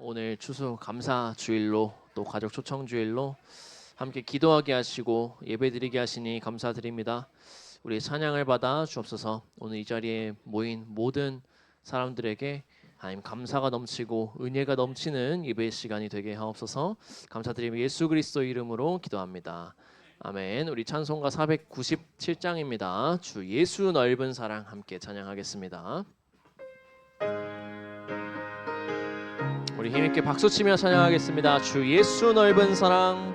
오늘 추수 감사 주일로 또 가족 초청 주일로 함께 기도하게 하시고 예배드리게 하시니 감사드립니다. 우리 찬양을 받아 주옵소서. 오늘 이 자리에 모인 모든 사람들에게 하나님 감사가 넘치고 은혜가 넘치는 예배의 시간이 되게 하옵소서. 감사드리며 예수 그리스도 이름으로 기도합니다. 아멘. 우리 찬송가 497장입니다. 주 예수 넓은 사랑 함께 찬양하겠습니다. 우리 힘있게 박수치며 찬양하겠습니다. 주 예수 넓은 사랑,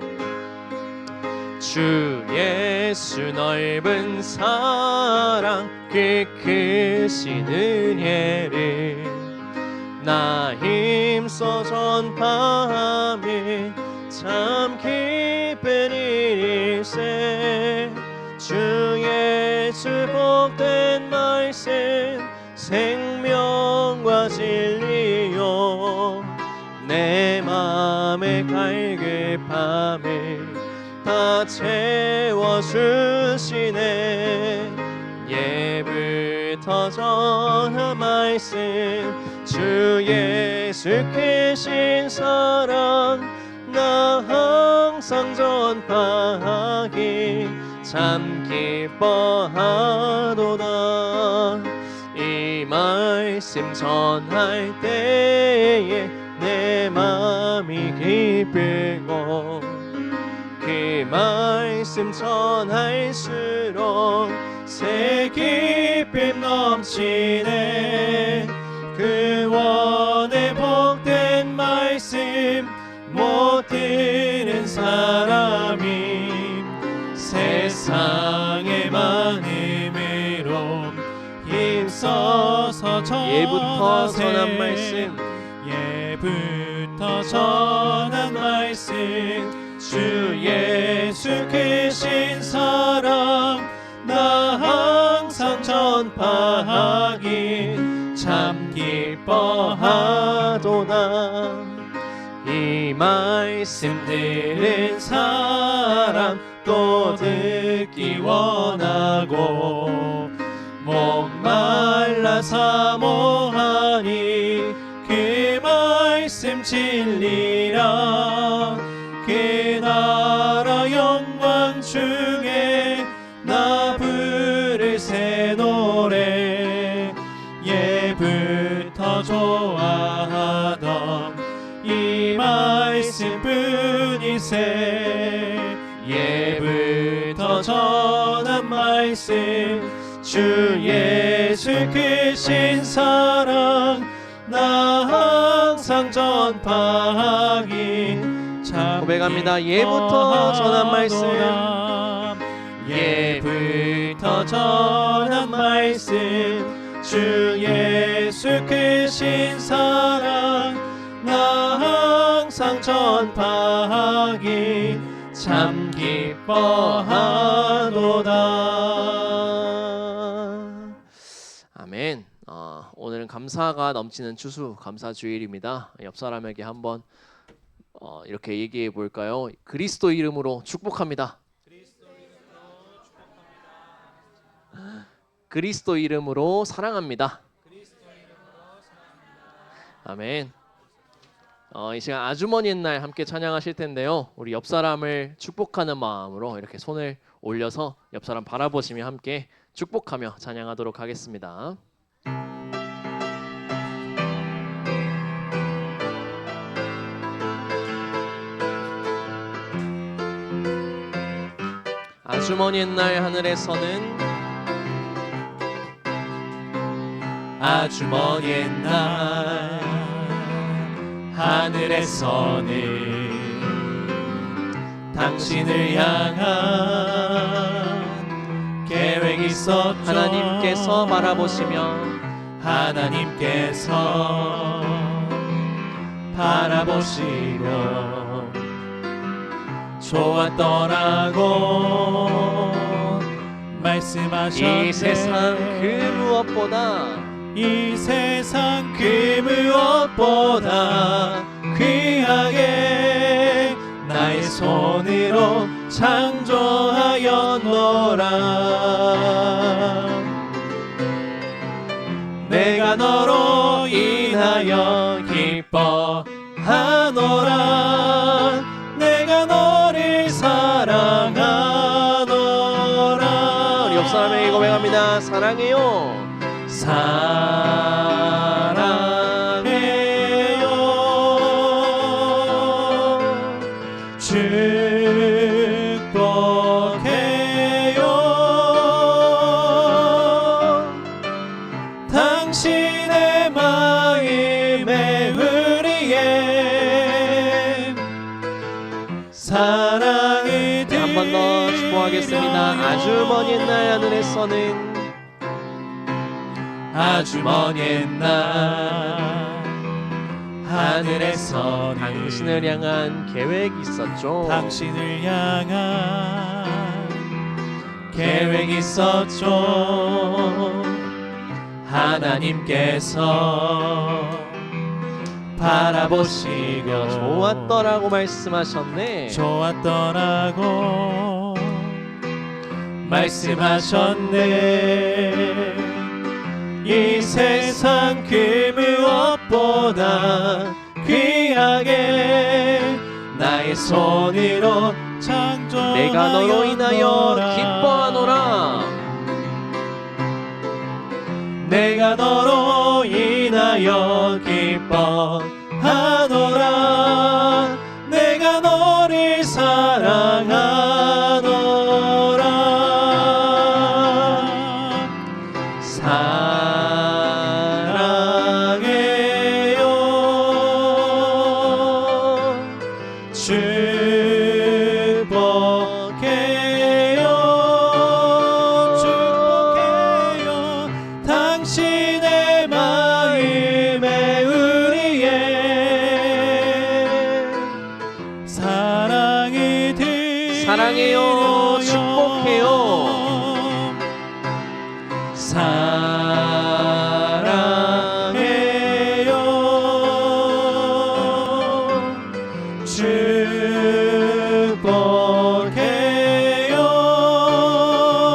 주 예수 넓은 사랑, 그 크신 은혜를 나 힘써 전파하며 참 기쁜 일세. 주 예수 복된 말씀 생명과 진리요 내 맘의 갈급함을 다 채워주시네. 예부터 전한 말씀 주 예수 크신 사랑 나 항상 전파하기 참 기뻐하도다. 이 말씀 전할 때에 내 맘이 기쁘고 그 말씀 전할수록 새 기쁨 넘치네. 그 원의 복된 말씀 못 들은 사람이 세상의 많음으로 힘써서 예부터 전한 말씀 예부터 전한 말씀 주 예수 크신 사랑 나 항상 전파하기 참 기뻐하도다. 이 말씀 들은 사람 또 듣기 원하고 목말라 사모하니 그 말씀 진리라. 그 나라 영광 중에 나 부를 새 노래 예부터 좋아하던 이 말씀뿐이세. 예부터 전한 말씀 주 예수 크신 사랑 나 항상 전파하기 참 고백합니다. 예부터 전한 말씀 예부터 전한 말씀 주 예수 크신 사랑 나 항상 전파하기 참 기뻐하도다. 아멘. 오늘은 감사가 넘치는 추수 감사 주일입니다. 옆 사람에게 한번 이렇게 얘기해 볼까요? 그리스도 이름으로 축복합니다. 그리스도 이름으로 사랑합니다. 아멘. 이 시간 아주머니의 날 함께 찬양하실 텐데요. 우리 옆 사람을 축복하는 마음으로 이렇게 손을 올려서 옆 사람 바라보시며 함께 축복하며 찬양하도록 하겠습니다. 아주머니의 날 하늘에서는 아주머니의 날 하늘에서는 당신을 향한 계획이 있었죠. 하나님께서 바라보시며 하나님께서 바라보시며 좋았더라고 말씀하셨네. 이 세상 그 무엇보다 이 세상 그 무엇보다 귀하게 나의 손으로 창조하였노라. 내가 너로 인하여 기뻐 사랑하노라 내가 너를 사랑하노라. 우리 옆 사람에게 고백합니다. 사랑해요. 사랑해요. 축복해요. 당신의 마음에 우리의 사랑을 네, 한 번 더 축복하겠습니다. 아주 먼 옛날 하늘에서는 아주 먼 옛날 하늘에서는 당신을 향한 계획이 있었죠. 당신을 향한 계획이 있었죠. 하나님께서 바라보시고 좋았더라고 말씀하셨네. 좋았더라고 말씀하셨네. 이 세상 그 무엇보다 귀하게 나의 손으로 창조하였노라. 내가 너로 인하여 기뻐하노라. 내가 너로 인하여 기뻐하노라. 내가 너를 사랑하노라. 사랑해요. 축복해요. 축복해요. 당신의 마음에 우리의 사랑을 드려요. 사랑해요. 축복해요. 사랑해요.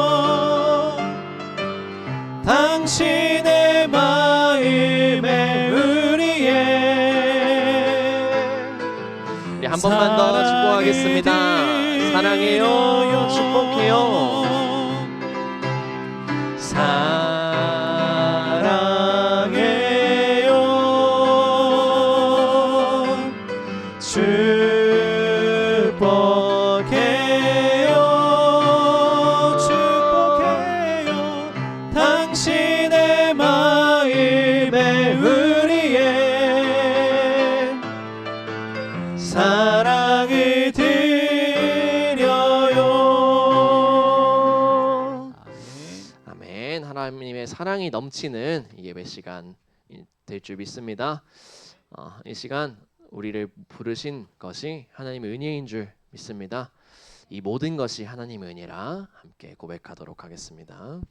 축복해요. 당신의 마음에 우리의 네, 한 번만 더 축복하겠습니다. 사랑해요. 축복해요. 사랑해요. 축복해요. 축복해요. 당신의 마음에 우리의 사랑을 드려요. 아멘. 하나님의 사랑이 넘치는 예배 시간 될 줄 믿습니다. 이 시간 우리를 부르신 것이 하나님의 은혜인 줄 믿습니다. 이 모든 것이 하나님의 은혜라 함께 고백하도록 하겠습니다.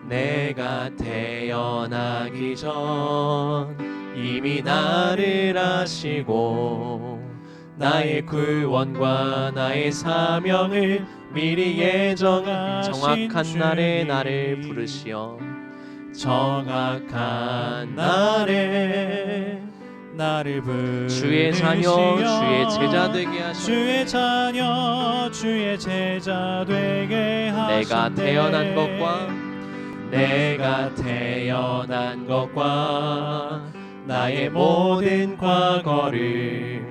내가 태어나기 전 이미 나를 아시고 나의 구원과 나의 사명을 미리 예정하신 정확한 날에 주님. 나를 부르시어 정확한 날에 나를 부르시어 주의 자녀 주의 제자 되게 하셨네. 주의 자녀 주의 제자 되게 하셨네. 내가 태어난 것과 내가 태어난 것과 나의 모든 과거를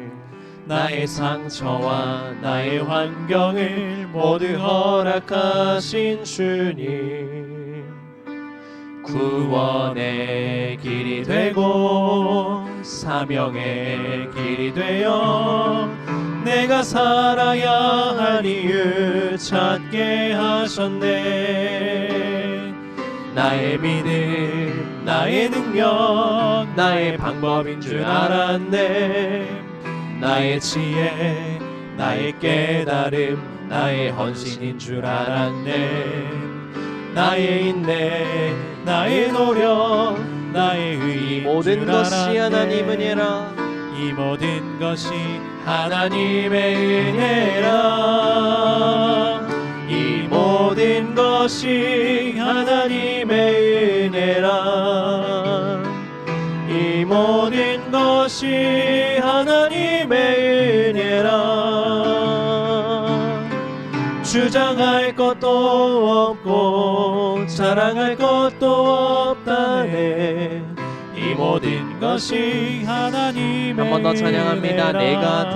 나의 상처와 나의 환경을 모두 허락하신 주님, 구원의 길이 되고 사명의 길이 되어 내가 살아야 할 이유 찾게 하셨네. 나의 믿음, 나의 능력, 나의 방법인 줄 알았네. 나의 지혜, 나의 깨달음, 나의 헌신인 줄 알았네. 나의 인내, 나의 노력, 나의 의인 모든 줄 것이 알았네. 하나님 은혜라. 이 모든 것이 하나님의 은혜라. 이 모든 것이 하나님의 은혜라. 이 모든 것이 하나님의 은혜라. 주장할 것도 없고 자랑할 것도 없다네. 이 모든 것이 하나님의 한 번 더 찬양합니다. 은혜라.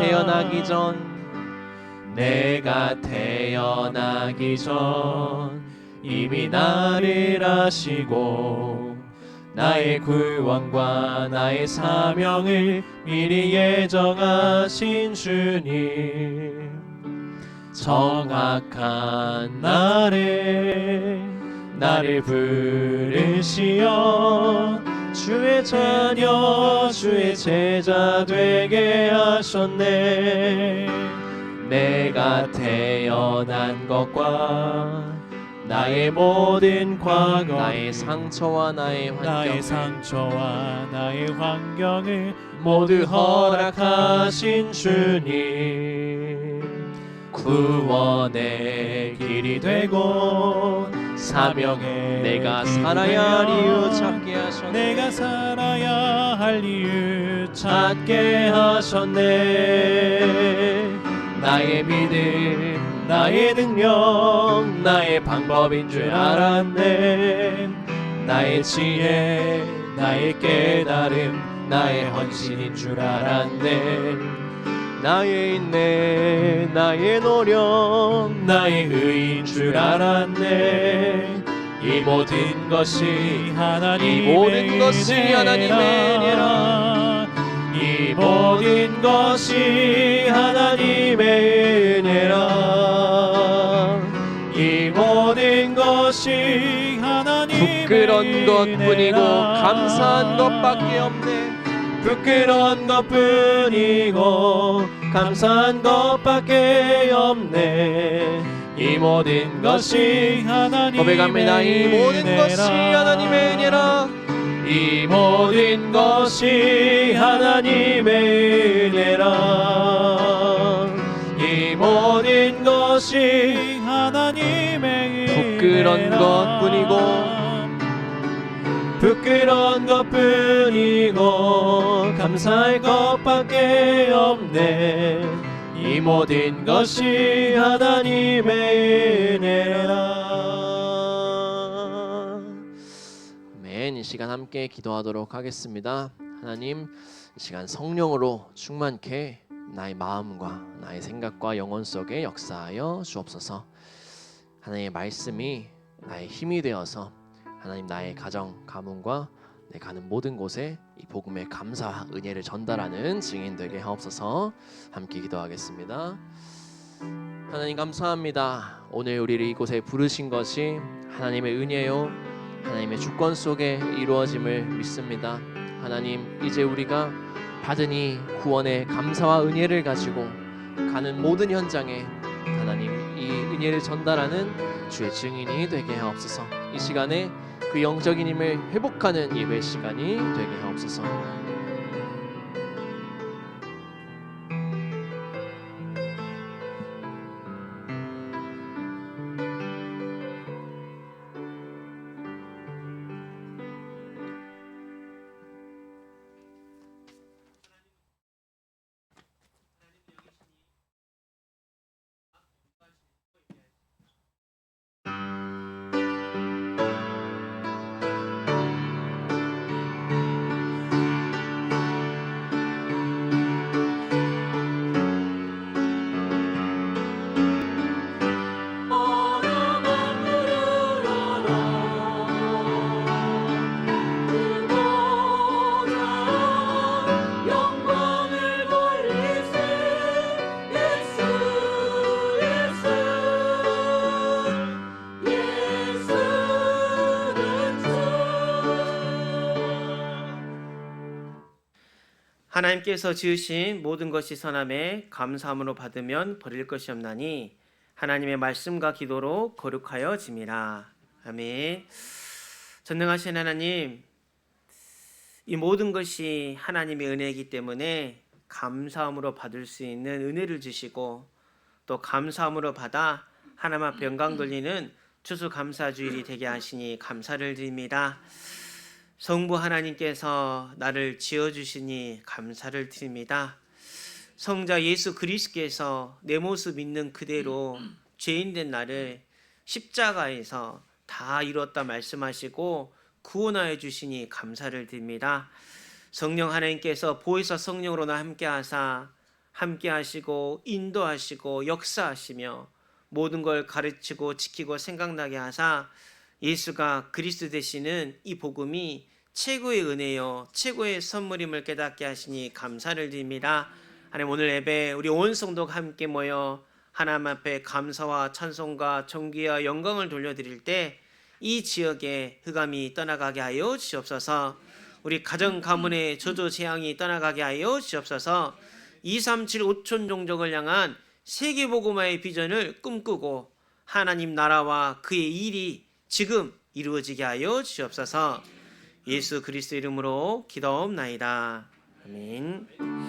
내가 태어나기 전 이미 나를 아시고 나의 구원과 나의 사명을 미리 예정하신 주님, 정확한 날에 나를 부르시어 주의 자녀 주의 제자 되게 하셨네. 내가 태어난 것과 나의 모든 과거, 나의 상처와 나의 환경을 모두 허락하신 주님, 구원의 길이 되고 사명에 내가 길이 살아야 할 되어 이유 찾게 하셨네. 내가 살아야 할 이유 찾게 하셨네. 나의 믿음 나의 능력 나의 방법인 줄 알았네. 나의 지혜 나의 깨달음 나의 헌신인 줄 알았네. 나의 인내 나의 노력 나의 의인 줄 알았네. 이 모든 것이 하나님의 은혜라. 이 모든 것이 하나님의 은혜라. 이 모든 것이 하나님의 부끄러운 것뿐이고 은혜라. 감사한 것밖에 없네. 부끄러운 것뿐이고 감사한 것밖에 없네. 이 모든 것이 하나님의 고백합니다. 이 모든 것이 은혜라. 하나님의 은혜라. 이 모든 것이 하나님의 은혜라. 이 모든 것이 하나님의 부끄러운 은혜라. 부끄러운 것뿐이고 감사할 것밖에 없네. 이 모든 것이 하나님의 은혜라. 아멘. 이 시간 함께 기도하도록 하겠습니다. 하나님, 이 시간 성령으로 충만케 나의 마음과 나의 생각과 영혼 속에 역사하여 주옵소서. 하나님의 말씀이 나의 힘이 되어서 하나님 나의 가정, 가문과 내 가는 모든 곳에 이 복음의 감사와 은혜를 전달하는 증인 되게 하옵소서. 함께 기도하겠습니다. 하나님 감사합니다. 오늘 우리를 이곳에 부르신 것이 하나님의 은혜요 하나님의 주권 속에 이루어짐을 믿습니다. 하나님, 이제 우리가 받은 이 구원의 감사와 은혜를 가지고 가는 모든 현장에 하나님 이 은혜를 전달하는 주의 증인이 되게 하옵소서. 이 시간에 그 영적인 힘을 회복하는 예배 시간이 되게 하옵소서. 하나님께서 지으신 모든 것이 선함에 감사함으로 받으면 버릴 것이 없나니 하나님의 말씀과 기도로 거룩하여 짐이라. 아멘. 전능하신 하나님, 이 모든 것이 하나님의 은혜이기 때문에 감사함으로 받을 수 있는 은혜를 주시고 또 감사함으로 받아 하나님 앞에 영광 돌리는 추수감사주일이 되게 하시니 감사를 드립니다. 성부 하나님께서 나를 지어주시니 감사를 드립니다. 성자 예수 그리스도께서 내 모습 있는 그대로 죄인된 나를 십자가에서 다 이뤘다 말씀하시고 구원하여 주시니 감사를 드립니다. 성령 하나님께서 보혜사 성령으로 나 함께하사 함께하시고 인도하시고 역사하시며 모든 걸 가르치고 지키고 생각나게 하사 예수가 그리스도 되시는 이 복음이 최고의 은혜요 최고의 선물임을 깨닫게 하시니 감사를 드립니다. 하나님, 오늘 예배 우리 온 성도가 함께 모여 하나님 앞에 감사와 찬송과 존귀와 영광을 돌려드릴 때 이 지역에 흑암이 떠나가게 하여 주시옵소서. 우리 가정 가문의 저조 재앙이 떠나가게 하여 주시옵소서. 237 5천 종족을 향한 세계복음화의 비전을 꿈꾸고 하나님 나라와 그의 일이 지금 이루어지게 하여 주시옵소서. 예수 그리스도 이름으로 기도옵나이다. 아멘.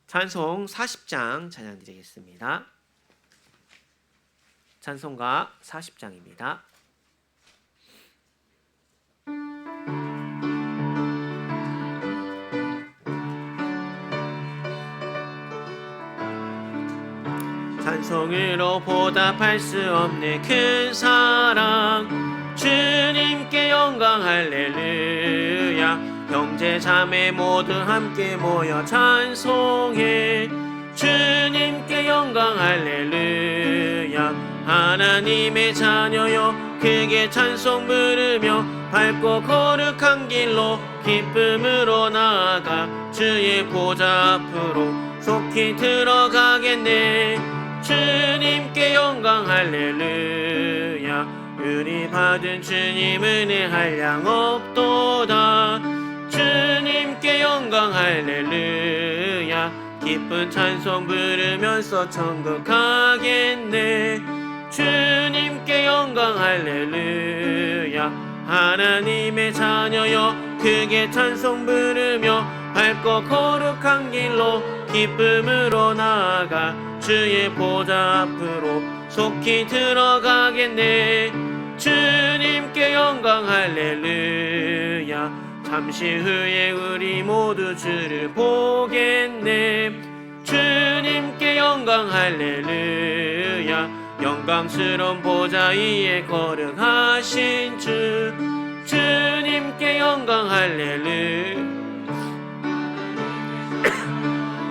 찬송 40장 찬양 드리겠습니다. 찬송가 40장입니다. 찬송으로 보답할 수 없는 큰 사랑, 주님께 영광 할렐루야. 형제 자매 모두 함께 모여 찬송해, 주님께 영광 할렐루야. 하나님의 자녀여 크게 찬송 부르며 밝고 거룩한 길로 기쁨으로 나아가 주의 보좌 앞으로 속히 들어가겠네. 주님께 영광 할렐루야. 우리 받은 주님 은혜 한량 없도다. 주님께 영광 할렐루야. 기쁜 찬송 부르면서 천국 가겠네. 주님께 영광 할렐루야. 하나님의 자녀여 크게 찬송 부르며 밝고 거룩한 길로 기쁨으로 나아가 주의 보좌 앞으로 속히 들어가겠네. 주님께 영광 할렐루야. 잠시 후에 우리 모두 주를 보겠네. 주님께 영광 할렐루야. 영광스러운 보좌 위에 거룩하신 주, 주님께 영광 할렐루야.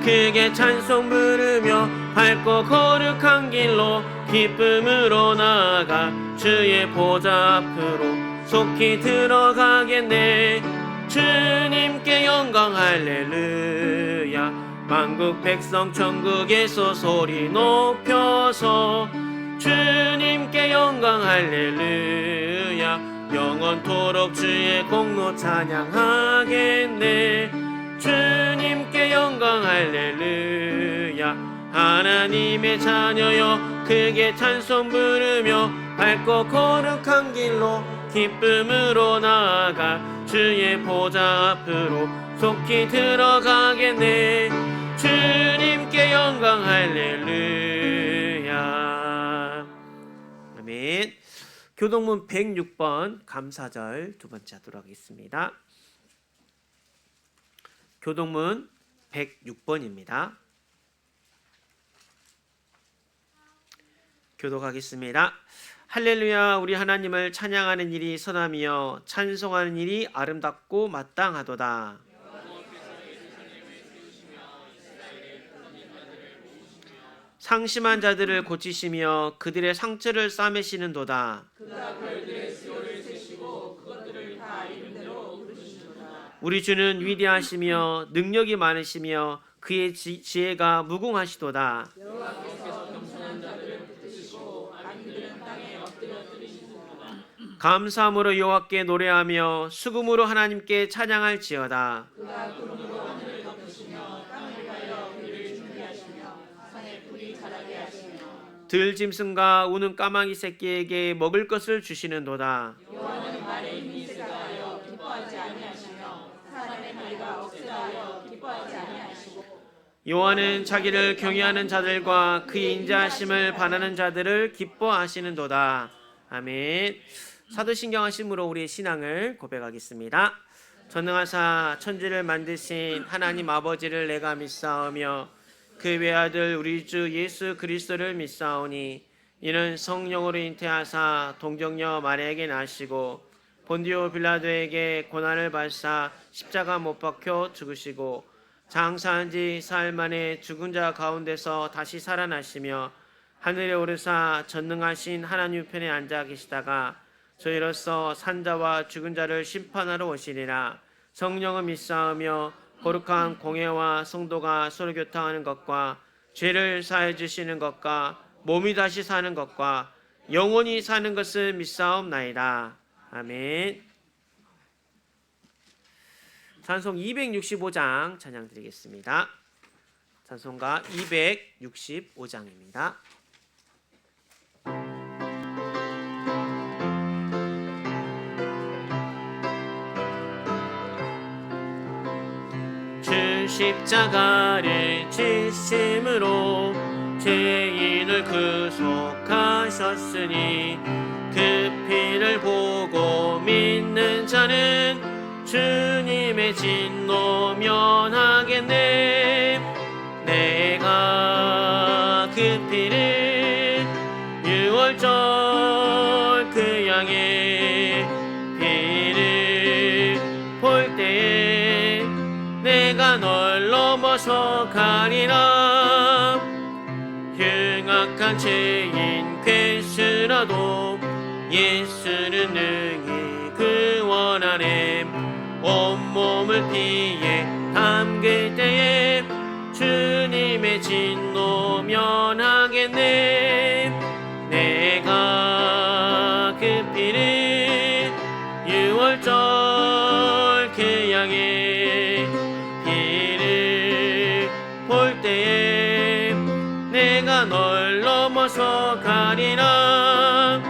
크게 찬송 부르며 밝고 거룩한 길로 기쁨으로 나아가 주의 보좌 앞으로 속히 들어가겠네. 주님께 영광 할렐루야. 만국 백성 천국에서 소리 높여서 주님께 영광 할렐루야. 영원토록 주의 공로 찬양하겠네. 주님께 영광 할렐루야. 하나님의 자녀여 크게 찬송 부르며 밝고 거룩한 길로 기쁨으로 나아가 주의 보좌 앞으로 속히 들어가겠네. 주님께 영광 할렐루야. 아멘. 교동문 106번 감사절 두 번째 하도록 하겠습니다. 교동문 106번입니다. 교독하겠습니다. 할렐루야. 우리 하나님을 찬양하는 일이 선하며 찬송하는 일이 아름답고 마땅하도다. 상심한 자들을 고치시며 그들의 상처를 싸매시는도다. 우리 주는 위대하시며 능력이 많으시며 그의 지혜가 무궁하시도다. 감사함으로 여호와께 노래하며 수금으로 하나님께 찬양할지어다. 들짐승과 우는 까마귀 새끼에게 먹을 것을 주시는도다. 여호와는 자기를 경외하는 자들과 그의 인자하심을 바라는 자들을 기뻐하시는도다. 아멘. 사도신경하심으로 우리의 신앙을 고백하겠습니다. 전능하사 천지를 만드신 하나님 아버지를 내가 믿사오며 그 외아들 우리 주 예수 그리스도를 믿사오니 이는 성령으로 잉태하사 동정녀 마리아에게 나시고 본디오 빌라도에게 고난을 받사 십자가 못 박혀 죽으시고 장사한 지 사흘 만에 죽은 자 가운데서 다시 살아나시며 하늘에 오르사 전능하신 하나님 편에 앉아 계시다가 저희로서 산자와 죽은 자를 심판하러 오시리라. 성령을 믿사오며 거룩한 공회와 성도가 서로 교통하는 것과 죄를 사해 주시는 것과 몸이 다시 사는 것과 영원히 사는 것을 믿사옵나이다. 아멘. 찬송 265장 찬양 드리겠습니다. 찬송가 265장입니다. 주 십자가를 지심으로 죄인을 구속하셨으니 그 피를 보고 믿는 자는 주님의 진노 면하겠네. 내가 그 피를 유월절 그 양의 피를 볼 때에 내가 널 넘어서 가리라. 흉악한 죄인 괴수라도 예수는 능히 구원하네. 온몸을 피에 담글 때에 주님의 진노 면하겠네. 내가 그 피를 유월절 그 양의 피를 볼 때에 내가 널 넘어서 가리라.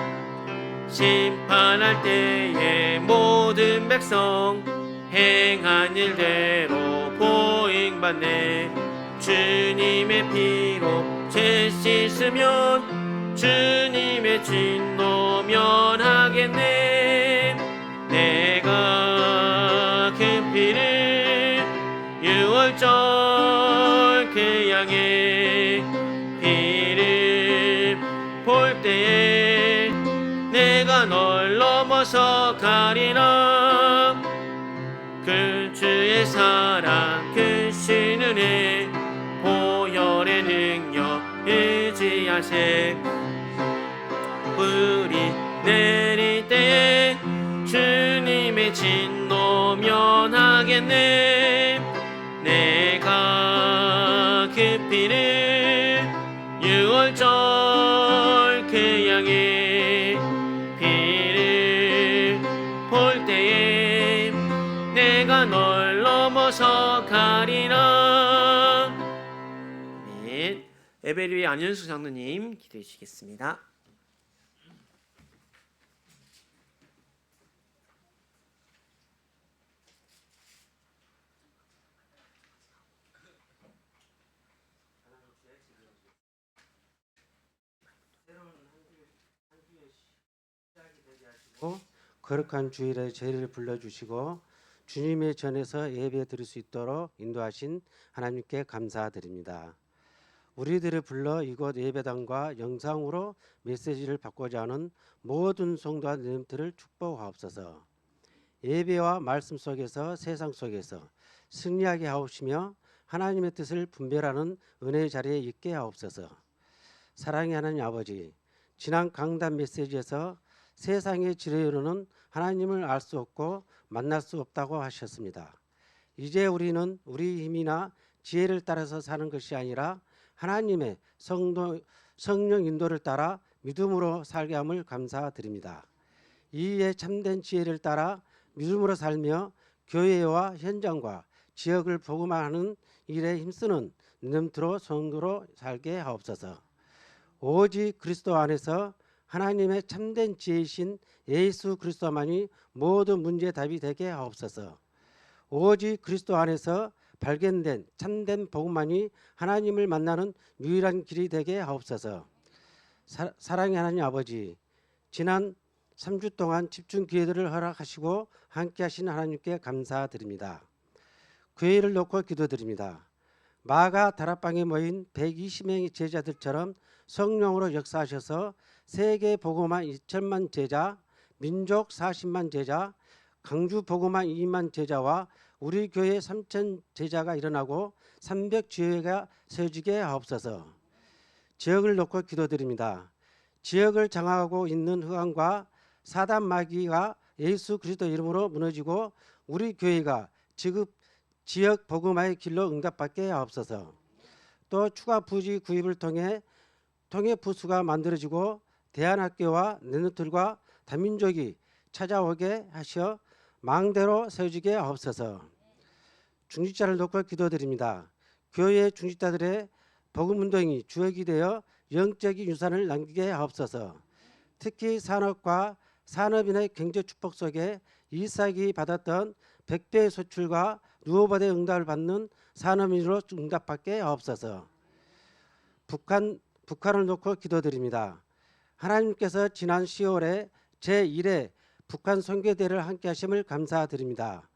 심판할 때에 모든 백성 행한 일대로 보응받네. 주님의 피로 죄 씻으면 주님의 진노 면하겠네. 내가 그 피를 유월절 그 양의 피를 볼 때에 내가 널 넘어서 가리라. 그 주의 사랑 그 신은혜 보혈의 능력 의지하세. 불이 내릴 때에 주님의 진노 면하겠네. 내가 그 피를 유월절 그 양의 피를 볼 때에 내가 널 넘어서 가리라. 네. 에베리의 안현수 장로님 기도해 주시겠습니다. 거룩한 주일에 저희를 불러주시고 주님의 전에서 예배 드릴 수 있도록 인도하신 하나님께 감사드립니다. 우리들을 불러 이곳 예배당과 영상으로 메시지를 받고자 하는 모든 성도와 님들을 축복하옵소서. 예배와 말씀 속에서 세상 속에서 승리하게 하옵시며 하나님의 뜻을 분별하는 은혜의 자리에 있게 하옵소서. 사랑의 하나님 아버지, 지난 강단 메시지에서 세상의 지혜로는 하나님을 알 수 없고 만날 수 없다고 하셨습니다. 이제 우리는 우리 힘이나 지혜를 따라서 사는 것이 아니라 하나님의 성령 인도를 따라 믿음으로 살게 함을 감사드립니다. 이에 참된 지혜를 따라 믿음으로 살며 교회와 현장과 지역을 복음화하는 일에 힘쓰는 믿음으로 성도로 살게 하옵소서. 오직 그리스도 안에서 하나님의 참된 지혜이신 예수 그리스도만이 모든 문제의 답이 되게 하옵소서. 오직 그리스도 안에서 발견된 참된 복음만이 하나님을 만나는 유일한 길이 되게 하옵소서. 사랑의 하나님 아버지, 지난 3주 동안 집중 기회들을 허락하시고 함께 하신 하나님께 감사드립니다. 교회를 놓고 기도드립니다. 마가 다락방에 모인 120명의 제자들처럼 성령으로 역사하셔서 세계 복음화 2천만 제자, 민족 40만 제자, 강주 복음화 2만 제자와 우리 교회 3천 제자가 일어나고 300주회가 세워지게 하옵소서. 지역을 놓고 기도드립니다. 지역을 장악하고 있는 흑암과 사단 마귀가 예수 그리스도 이름으로 무너지고 우리 교회가 지역 복음화의 길로 응답받게 하옵소서. 또 추가 부지 구입을 통해 통합 부수가 만들어지고 대한학교와 네노틀과 다민족이 찾아오게 하셔 망대로 세워지게 하옵소서. 중직자를 놓고 기도드립니다. 교회 중직자들의 복음운동이 주역이 되어 영적인 유산을 남기게 하옵소서. 특히 산업과 산업인의 경제 축복 속에 이삭이 받았던 100배의 소출과 누오바의 응답을 받는 산업인으로 응답받게 하옵소서. 북한을 놓고 기도드립니다. 하나님께서 지난 10월에 제1회 북한 선교대를 함께 하심을 감사드립니다.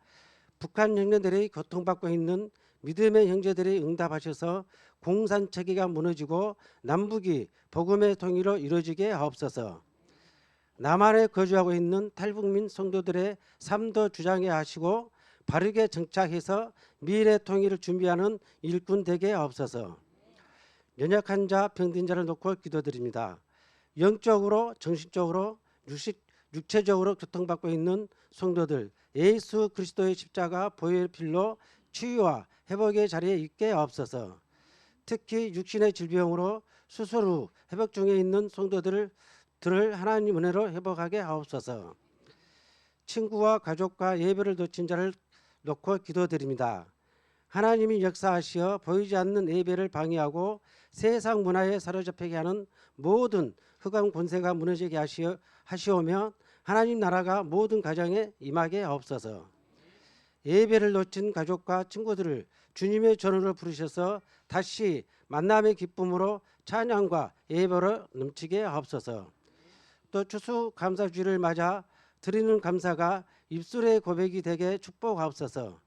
북한 형제들이 고통받고 있는 믿음의 형제들이 응답하셔서 공산체계가 무너지고 남북이 복음의 통일로 이루어지게 하옵소서. 남한에 거주하고 있는 탈북민 성도들의 삶도 주장해 하시고 바르게 정착해서 미래 통일을 준비하는 일꾼 되게 하옵소서. 연약한 자, 병든 자를 놓고 기도드립니다. 영적으로, 정신적으로, 육체적으로 고통받고 있는 성도들 예수 그리스도의 십자가 보혈 필로 치유와 회복의 자리에 있게 하옵소서. 특히 육신의 질병으로 수술 후 회복 중에 있는 성도들을 하나님 은혜로 회복하게 하옵소서. 친구와 가족과 예배를 놓친 자를 놓고 기도드립니다. 하나님이 역사하시어 보이지 않는 예배를 방해하고 세상 문화에 사로잡히게 하는 모든 흑암 권세가 무너지게 하시오며 하나님 나라가 모든 가정에 임하게 하옵소서. 예배를 놓친 가족과 친구들을 주님의 전으로 부르셔서 다시 만남의 기쁨으로 찬양과 예배로 넘치게 하옵소서. 또 추수감사주를 맞아 드리는 감사가 입술의 고백이 되게 축복하옵소서.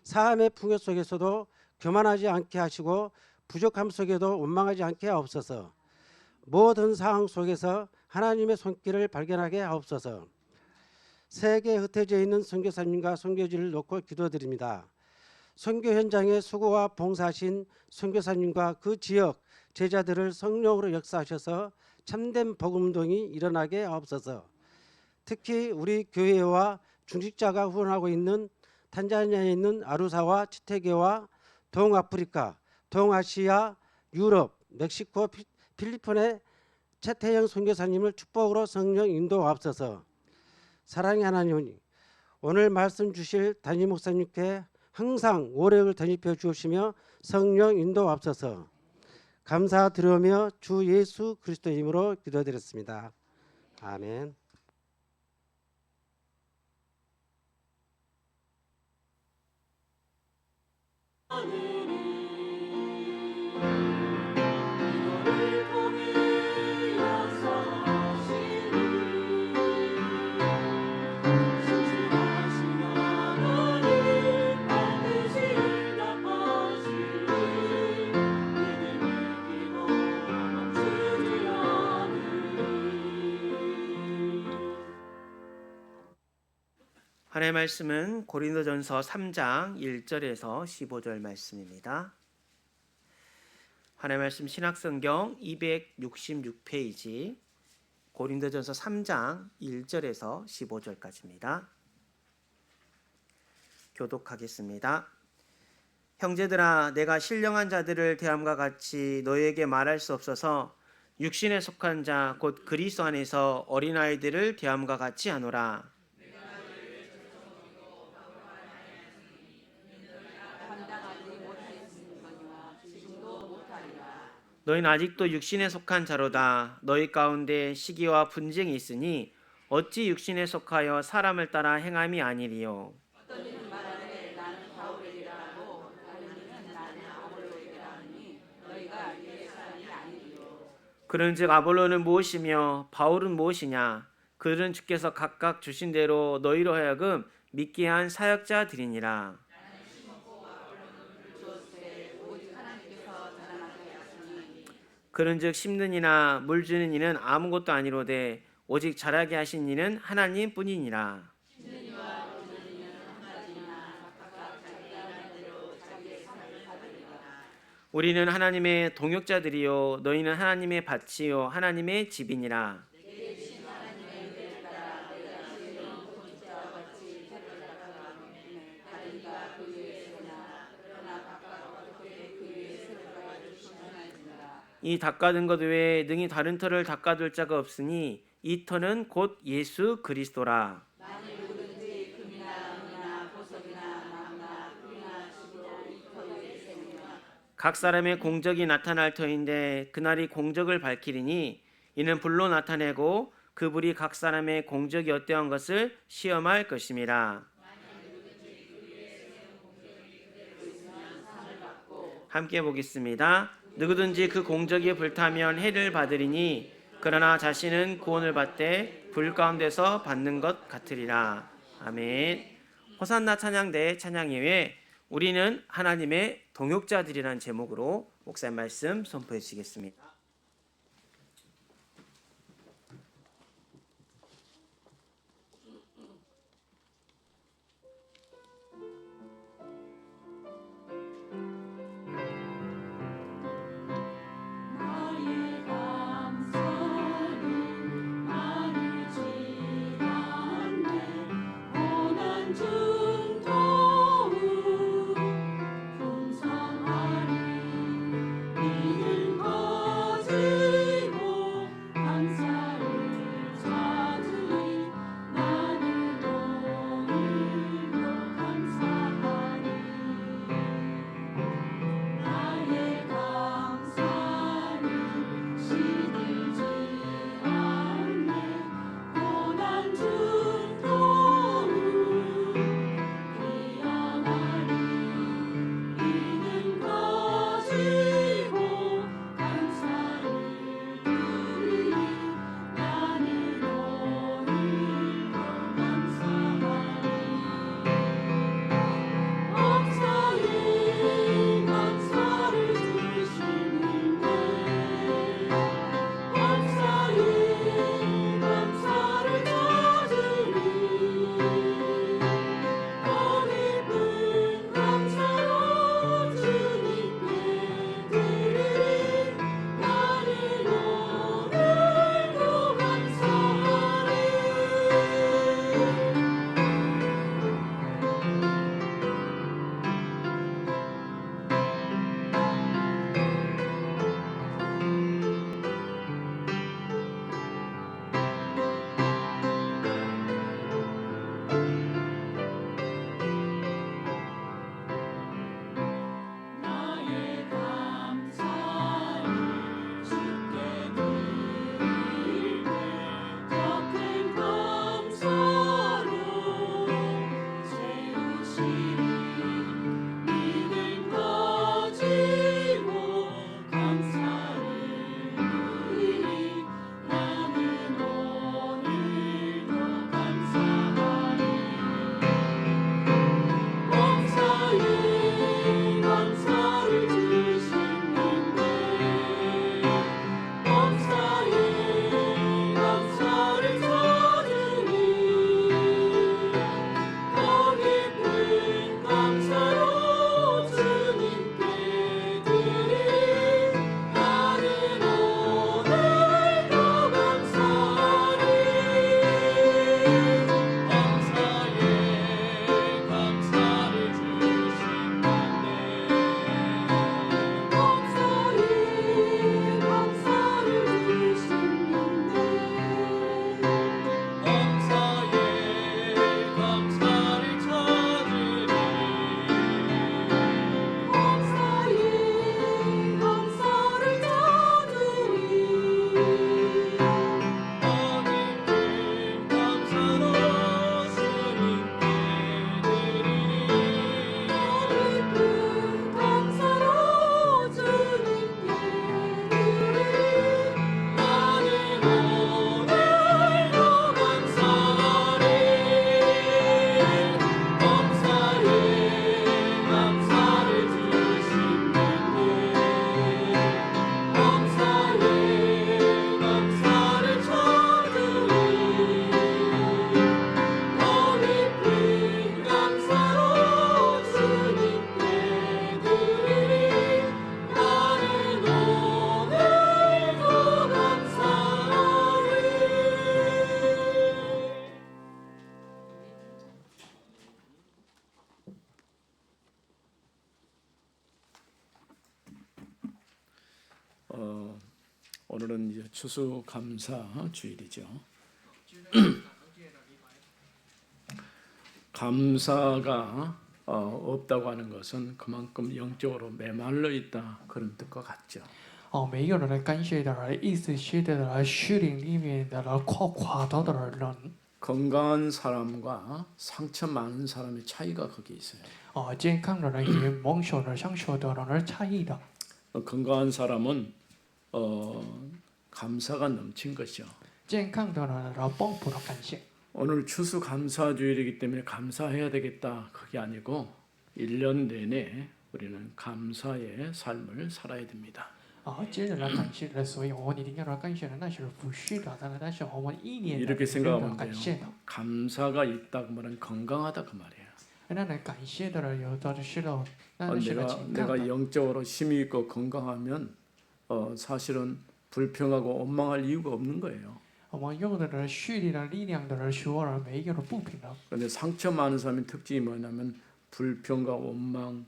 삶의 풍요 속에서도 교만하지 않게 하시고 부족함 속에도 원망하지 않게 하옵소서. 모든 상황 속에서 하나님의 손길을 발견하게 하옵소서. 세계에 흩어져 있는 선교사님과 선교지를 놓고 기도드립니다. 선교 현장에 수고와 봉사하신 선교사님과 그 지역 제자들을 성령으로 역사하셔서 참된 복음운동이 일어나게 하옵소서. 특히 우리 교회와 중직자가 후원하고 있는 탄자니아에 있는 아루사와 치테게와 동아프리카, 동아시아, 유럽, 멕시코, 필리핀의 최태영 선교사님을 축복으로 성령 인도하옵소서. 사랑의 하나님, 오늘 말씀 주실 담임 목사님께 항상 오력을 덧입혀 주시며 성령 인도하옵소서. 감사드리며 주 예수 그리스도 이름으로 기도드렸습니다. 아멘. 하나님의 말씀은 고린도전서 3장 1절에서 15절 말씀입니다. 하나님의 말씀 신약성경 266페이지 고린도전서 3장 1절에서 15절까지입니다. 교독하겠습니다. 형제들아, 내가 신령한 자들을 대함과 같이 너희에게 말할 수 없어서 육신에 속한 자 곧 그리스도 안에서 어린아이들을 대함과 같이 하노라. 너희는 아직도 육신에 속한 자로다. 너희 가운데 시기와 분쟁이 있으니 어찌 육신에 속하여 사람을 따라 행함이 아니리요. 그런즉 아볼로는 무엇이며 바울은 무엇이냐? 그들은 주께서 각각 주신 대로 너희로 하여금 믿게 한 사역자들이니라. 그런즉 심는 이나 물 주는 이는 아무것도 아니로되 오직 자라게 하신 이는 하나님뿐이니라. 우리는 하나님의 동역자들이요 너희는 하나님의 밭이요 하나님의 집이니라. 이 닦아둔 것 외에 능히 다른 터를 닦아둘 자가 없으니 이 터는 곧 예수 그리스도라. 각 사람의 공적이 나타날 터인데 그날이 공적을 밝히리니 이는 불로 나타내고 그 불이 각 사람의 공적이 어떠한 것을 시험할 것임이라. 함께 보겠습니다. 누구든지 그 공적이 불타면 해를 받으리니 그러나 자신은 구원을 받되 불 가운데서 받는 것 같으리라. 아멘. 호산나 찬양대 찬양 예외 우리는 하나님의 동역자들이라는 제목으로 목사님 말씀 선포해 주시겠습니다. 풍성하니 믿음 것 오늘은 이제 추수감사 주일이죠. 감사가 없다고 하는 것은 그만큼 영적으로 메말라 있다 그런 뜻과 같죠. 没有人来感谢的人，意思是的人，虚灵里面的人垮到的人， 건강한 사람과 상처 많은 사람의 차이가 거기 있어요. 健康的人与蒙羞的、享受的人差异的。 건강한 사람은 감사가 넘친 것이죠. 健康的人丰富的感谢。 오늘 추수감사주일이기 때문에 감사해야 되겠다 그게 아니고 1년 내내 우리는 감사의 삶을 살아야 됩니다. 接着来感谢的，所以我们一定要来感谢的，那是不是的，但是我们一年 이렇게 的 생각하면 感谢 돼요. 的。 감사가 있다 그러면 건강하다 그 말이에요. 那来感谢的人有的是的，那是的健康 내가 的。 영적으로 힘이 있고 건강하면 사실은 불평하고 원망할 이유가 없는 거예요. 我们用的人蓄力的力量的人，所有人没有的不平衡。 그런데 상처 많은 사람의 특징이 뭐냐면 불평과 원망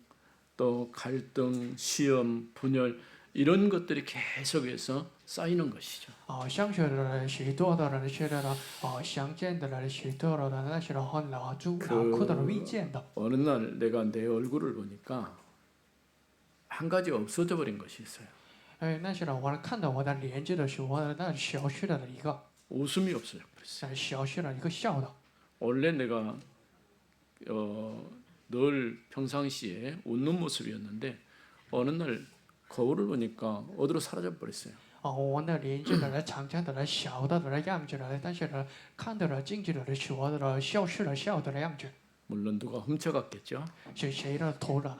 또 갈등, 시험, 분열 이런 것들이 계속해서 쌓이는 것이죠. 相学的人许多的人觉得呢，相见的人许多的人，那是很老苦的遇见的。 어느 날 내가 내 얼굴을 보니까 한 가지 없어져 버린 것이 있어요. 那是我看到我的脸子的时候，那消失了一个， 웃음이 없어져 버렸어요. 消失了一个笑的。 원래 내가 늘 평상시에 웃는 모습이었는데 어느 날 거울을 보니까 어디로 사라져 버렸어요. 我的脸子的人、常常的人、笑的人样子的，但是呢，看到了镜子的人说的人消失了笑的样子， 물론 누가 훔쳐갔겠죠. 是谁的偷了？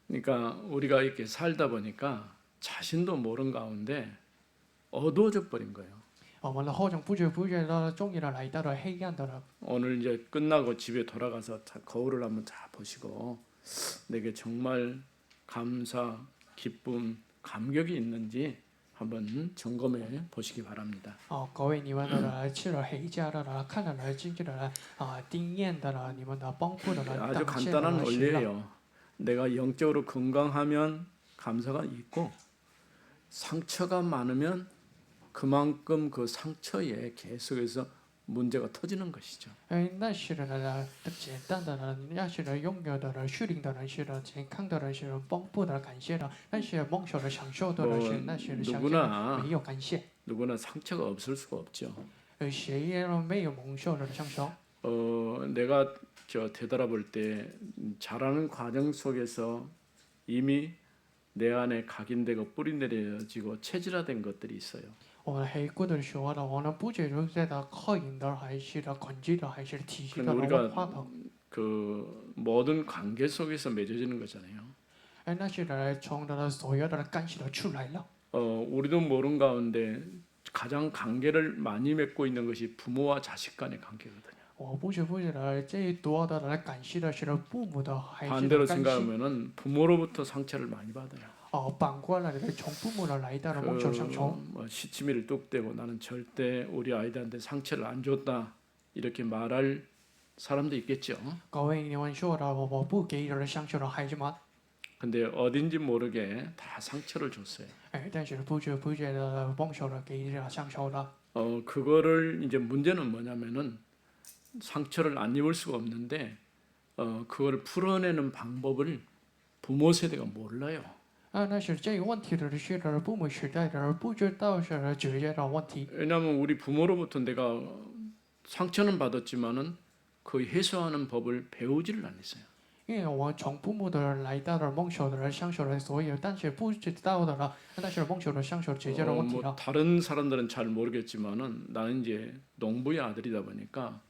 그러니까 우리가 이렇게 살다 보니까 자신도 모른 가운데 어두워져 버린 거예요. 我们的后生不知不觉的终于来到了黑暗的了。 오늘 이제 끝나고 집에 돌아가서 거울을 한번 다 보시고 내게 정말 감사, 기쁨, 감격이 있는지 한번 점검해 보시기 바랍니다. 各位你们的人去了黑家的人，看了人进去的人经验的人，你们的丰富的人， 아주 感谢的 간단한 人学了。 원리예요. 내가 영적으로 건강하면 감사가 있고 상처가 많으면 그만큼 그 상처에 계속해서 문제가 터지는 것이죠. 那是的人，简单的人，那是的拥有的人，虚灵的人是的，健康的人是的，丰富的感谢的，那些梦想的享受的人是那些的相信没有感谢。 누구나 상처가 없을 수가 없죠. 谁也没有梦想的享受。 내가 되돌아볼 때 자라는 과정 속에서 이미 내 안에 각인되고 뿌리내려지고 체질화된 것들이 있어요. 我们黑过的时候呢，我们不觉得在的刻印的，还是的恐惧的，还是体系的 우리가 文化的。 그 모든 관계 속에서 맺어지는 거잖아요. 那些人从的所有的干系的出来了。 우리도 모르는 가운데 가장 관계를 많이 맺고 있는 것이 부모와 자식 간의 관계거든요. 我不知不觉的最多的来感谢的是父母的，还是 반대로 的干系。 생각하면은 부모로부터 상처를 많이 받아요. 反过来的从父母的来到了梦想相冲。 뭐 시치미를 뚝 떼고 나는 절대 우리 아이들한테 상처를 안 줬다 이렇게 말할 사람도 있겠죠. 各位你们说的，我不给人享受的孩子们， 근데 어딘지 모르게 다 상처를 줬어요. 但是不知不觉的梦想的给人享受了。 그거를 이제 문제는 뭐냐면은 상처를 안 입을 수가 없는데 그거를 풀어내는 방법을 부모 세대가 몰라요. 那是这个问题的是的父母时代的人不知道是解决的问题。 왜냐하면 우리 부모로부터 내가 상처는 받았지만은 그 해소하는 법을 배우지를 않았어요. 因为我从父母的人来到了梦想的人享受了所有，但是不知道的了，但是梦想的享受解决的问题 뭐 了。 다른 사람들은 잘 모르겠지만은 나는 이제 농부의 아들이다 보니까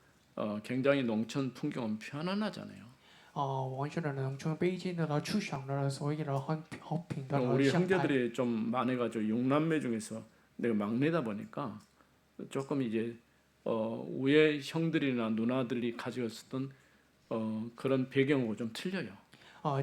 굉장히 농촌 풍경은 편안하잖아요. 我是的农村北京的了，出生的了，所以了很和平的了 우리 相爱。 형제들이 좀 많아가지고 6남매 중에서 내가 막내다 보니까 조금 이제 위에 형들이나 누나들이 가지고 있었던 그런 배경하고 좀 틀려요.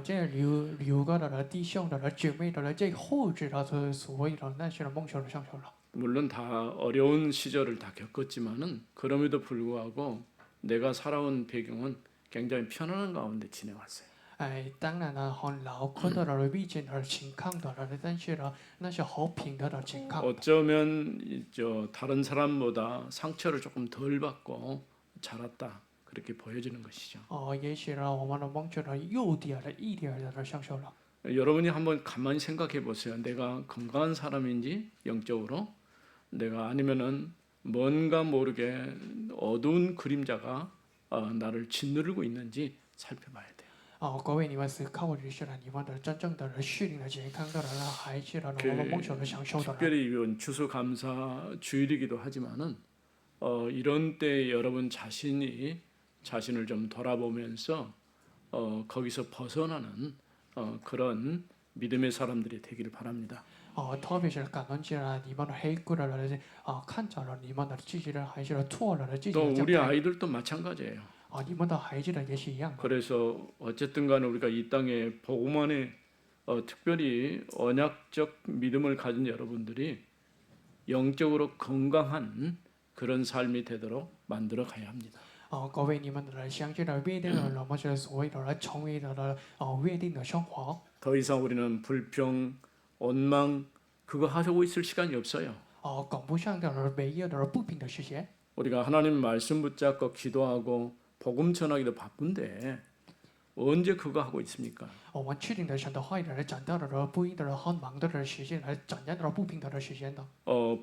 这六个的了弟兄的了姐妹的了，这后置的所以了那些了梦想的享受了。 물론 다 어려운 시절을 다 겪었지만은 그럼에도 불구하고 내가 살아온 배경은 굉장히 편안한 가운데 지내왔어요. 哎，当然了，很劳苦的了，毕竟的健康的了，但是呢，那是和平的了健康。 어쩌면 다른 사람보다 상처를 조금 덜 받고 자랐다 그렇게 보여지는 것이죠. 也许呢，我们的梦觉得优点的一点的享受了。 여러분이 한번 가만히 생각해 보세요. 내가 건강한 사람인지 영적으로 내가 아니면은 뭔가 모르게 어두운 그림자가 나를 짓누르고 있는지 살펴봐야 돼요. 各位，你们思考的是呢，你们的真正的心灵的健康的人呢，还是呢，我们梦想的享受的人？ 특별히 이번 추수감사 주일이기도 하지만은 이런 때 여러분 자신을 좀 돌아보면서 거기서 벗어나는 그런 믿음의 사람들이 되기를 바랍니다. 特别是感恩节呢，你们的黑故的人看着了你们的自己的还是错了的自己 또 的 우리 将来。 아이들도 마찬가지예요. 你们的孩子呢也是一样的。 그래서 어쨌든 간에 우리가 이 땅에 복음 안에 특별히 언약적 믿음을 가진 여러분들이 영적으로 건강한 그런 삶이 되도록 만들어 가야 합니다. 各位，你们的相信的约定的我们是所谓的成为的约定的生活。 더 이상 우리는 불평, 원망 그거 하고 있을 시간이 없어요. 赶不上的没有的不平的时间。 우리가 하나님 말씀 붙잡고 기도하고 복음 전하기도 바쁜데 언제 그거 하고 있습니까? 我们确定的神的话语的讲到的不应的很忙的时间，来讲讲的不平等的时间的。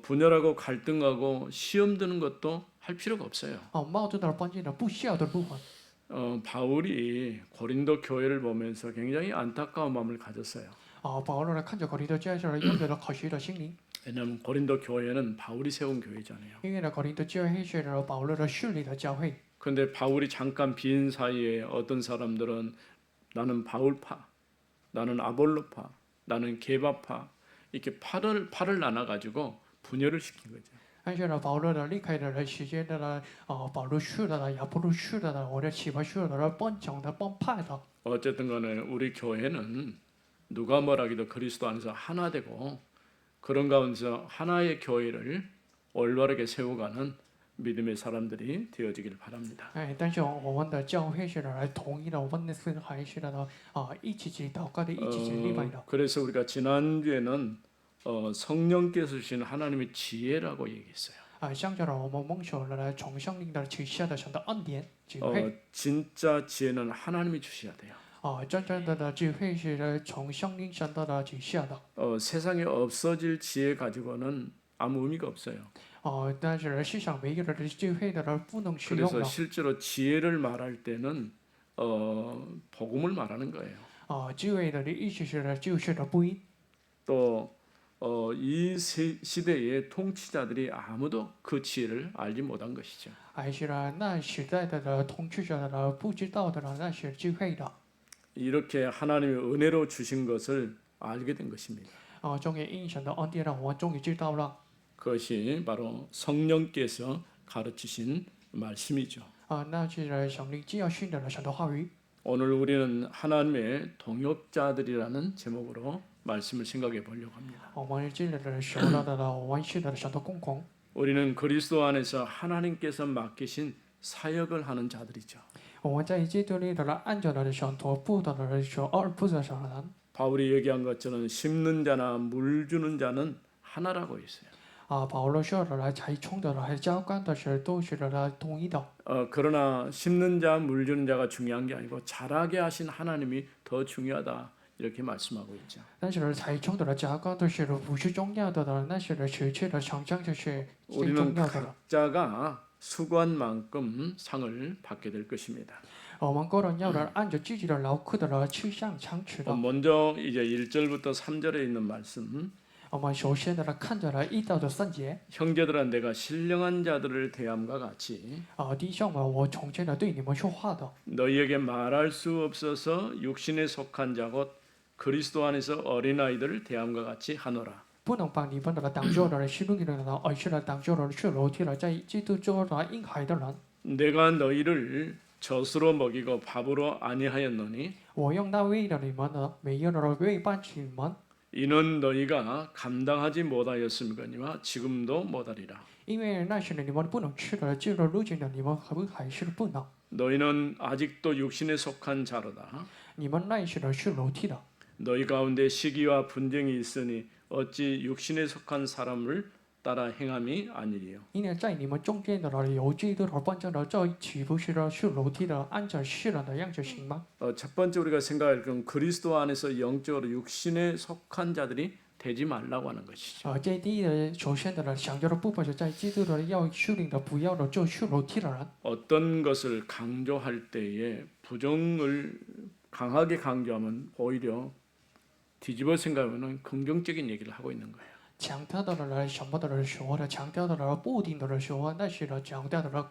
분열하고 갈등하고 시험 드는 것도 할 필요가 없어요. 冒着的关键的不需要的部分。 바울이 고린도 교회를 보면서 굉장히 안타까운 마음을 가졌어요. 保罗呢看着哥林多教会拥有了可惜的心灵， 왜냐하면 고린도 교회는 바울이 세운 교회잖아요. 因为呢哥林多教会是保罗的势力的教会。 그런데 바울이 잠깐 빈 사이에 어떤 사람들은 나는 바울파, 나는 아볼로파, 나는 게바파 이렇게 팔을 나눠 가지고 분열을 시킨 거죠. 但是呢，保罗的离开的时间的呢，保罗去了，亚波罗去了的，我的启发去了的，帮讲的帮派的。 어쨌든 간에 우리 교회는 누가 뭐라기도 그리스도 안에서 하나 되고 그런 가운데서 하나의 교회를 올바르게 세워가는 믿음의 사람들이 되어지길 바랍니다. 但是我们的教会是来统一的，我们的是还是的一起去祷告的，一起去礼拜的。 그래서 우리가 지난주에는 성령께서 주신 하나님의 지혜라고 얘기했어요. 向着我们梦想的从圣灵的启下的神的恩典智慧。 진짜 지혜는 하나님이 주셔야 돼요. 真正的智慧是从圣灵神的启下的。 세상에 없어질 지혜 가지고는 아무 의미가 없어요. 但是世上没有的智慧的不能使用 그래서 的。 실제로 지혜를 말할 때는 복음을 말하는 거예요. 智慧的意思是就是的不一。 또 이 시대의 통치자들이 아무도 그 지혜를 알지 못한 것이죠. 还是那时代的统治者的不知道的那是智慧的。 이렇게 하나님의 은혜로 주신 것을 알게 된 것입니다. 终于应神的恩典让我终于知道了。 그것이 바로 성령께서 가르치신 말씀이죠. 那是圣灵只要训的神的话语。 오늘 우리는 하나님의 동역자들이라는 제목으로 말씀을 생각해 보려고 합니다. 我们这里的说到的我们是的神的公公。 우리는 그리스도 안에서 하나님께서 맡기신 사역을 하는 자들이죠. 我们在基督里的按照的神托付的说不是神的人。 바울이 얘기한 것처럼 심는 자나 물 주는 자는 하나라고 했어요. 保罗说的才冲的还浇灌的是都是的统一的。 그러나 심는 자, 물 주는 자가 중요한 게 아니고 자라게 하신 하나님이 더 중요하다 이렇게 말씀하고 있죠. 但是才冲的浇灌的是不是重要的，那是实际的成长就是最 우리는 重要的了。 각자가 수고한 만큼 상을 받게 될 것입니다. 我们个人要的按照自己的劳苦的去向长持的。 먼저 이제 1절부터 3절에 있는 말씀. 我们首先的看着了1到3节。 형제들아 내가 신령한 자들을 대함과 같이 弟兄们，我从前的对你们说话的， 너희에게 말할 수 없어서 육신에 속한 자 곧 그리스도 안에서 어린아이들을 대함과 같이 하노라. 不能把你们的当做的是肉体的人，而是当做的是肉体的，在基督中的婴孩的人。 내가 너희를 젖으로 먹이고 밥으로 아니하였노니 我用那喂了你们的，没有的喂饱你们， 이는 너희가 감당하지 못하였음거니와 지금도 못하리라. 因为那是你们不能吃的，就是如今的你们还是不能。 너희는 아직도 육신에 속한 자로다. 你们那时是肉体的， 너희 가운데 시기와 분쟁이 있으니 어찌 육신에 속한 사람을 따라 행함이 아니리요. 因为在你们中间的人有基督和纷争的，这岂不是是肉体的，按照世人的样子行吗？ 첫 번째 우리가 생각할 건 그리스도 안에서 영적으로 육신에 속한 자들이 되지 말라고 하는 것이죠. 这第一的，首先的人想要的部分是在基督的要属灵的，不要的就是肉体的人。 어떤 것을 강조할 때에 부정을 강하게 강조하면 오히려 뒤집어 생각하면 긍정적인 얘기를 하고 있는 거예요. 强调的人什么的人说的，强调的人不定的人说，那是的强调的人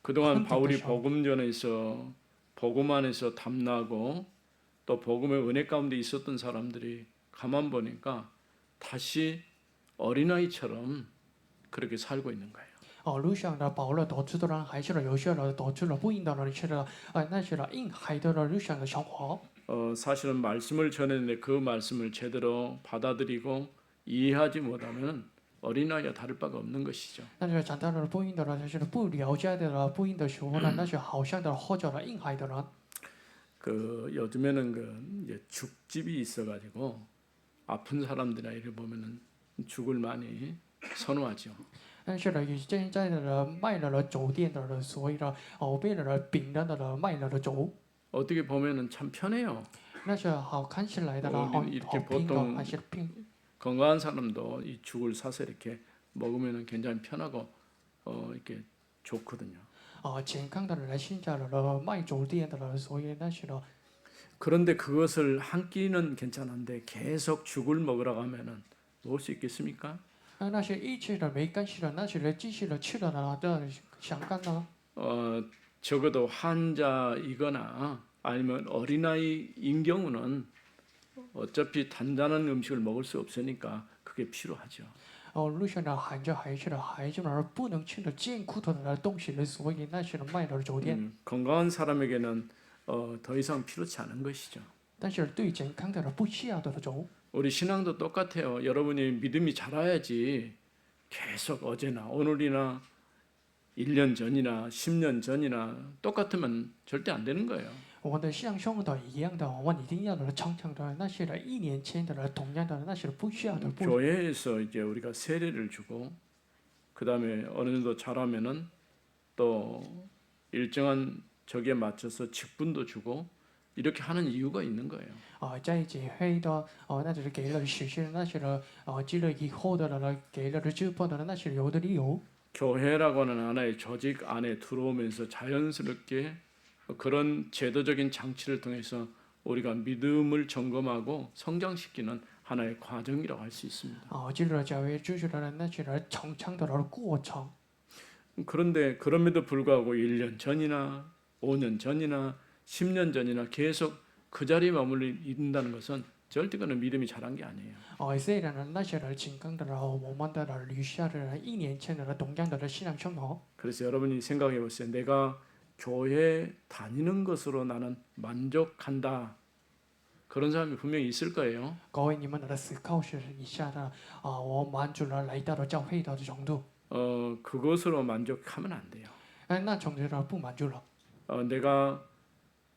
그동안 바울이 그렇죠. 복음전에서 복음 안에서 담나고 또 복음의 은혜 가운데 있었던 사람들이 가만 보니까 다시 어린아이처럼 그렇게 살고 있는 거예요. 路上的保了导致的人，还是有些人导致了不应的人是的，那是的应害的人路上的生活。 사실은 말씀을 전했는데 그 말씀을 제대로 받아들이고 이해하지 못하면 어린아이와 다를 바가 없는 것이죠. 但是长大了不应的人，就是不了解的人，不应的时候呢，那是好像的或者的应害的人。 그 요즘에는 그 이제 죽집이 있어가지고 아픈 사람들이나 이래 보면은 죽을 많이 선호하죠. 但是呢，现在的人卖了酒店的人，所以呢，为了病人的人卖了酒， 어떻게 보면은 참 편해요. 那是好看起来的呢， 우리는 好 이렇게 好拼的， 보통 还是拼。 건강한 사람도 이 죽을 사서 이렇게 먹으면은 굉장히 편하고 이렇게 좋거든요. 健康的人来现在的人卖酒店的人，所以那是呢， 그런데 그것을 한 끼는 괜찮은데 계속 죽을 먹으라고 하면은 먹을 수 있겠습니까? 那些一吃的没关系的，那些人继续的吃的呢，的想干呢？ 적어도 환자이거나 아니면 어린아이인 경우는 어차피 단단한 음식을 먹을 수 없으니까 그게 필요하죠. 路上的喊着还是的孩子们不能吃的艰苦的东西了，所以那些人卖了酒店。 건강한 사람에게는 더 이상 필요치 않은 것이죠. 但是对健康的人不需要的酒。 우리 신앙도 똑같아요. 여러분이 믿음이 자라야지 계속 어제나 오늘이나 1년 전이나 10년 전이나 똑같으면 절대 안 되는 거예요. 我们的像兄的一样的，我们一定要的常常的那些的1年前的同样的那些不需要的不。 교회에서 이제 우리가 세례를 주고 그 다음에 어느 정도 자라면은 또 일정한 적에 맞춰서 직분도 주고 이렇게 하는 이유가 있는 거예요. 在教会的那就是给了实现那些的积了以后的人，给了支付的那些有的理由。 교회라고 하는 하나의 조직 안에 들어오면서 자연스럽게 그런 제도적인 장치를 통해서 우리가 믿음을 점검하고 성장시키는 하나의 과정이라고 할 수 있습니다. 进入了教会支持的人，那些人成长的过程。 그런데 그럼에도 불구하고 1년 전이나 5년 전이나 10년 전이나 계속 그 자리에 머물러 있는다는 것은 절대 그는 믿음이 자란 게 아니에요. 虽然呢那些人健康的人，我们的人留下的人1年前的人同样的信仰生活。 그래서 여러분이 생각해 보세요. 내가 교회 다니는 것으로 나는 만족한다. 그런 사람이 분명히 있을 거예요. 各位，你们的思考是以下的我满足了来到了教会的程度， 그것으로 만족하면 안 돼요. 那程度呢不满足了。 내가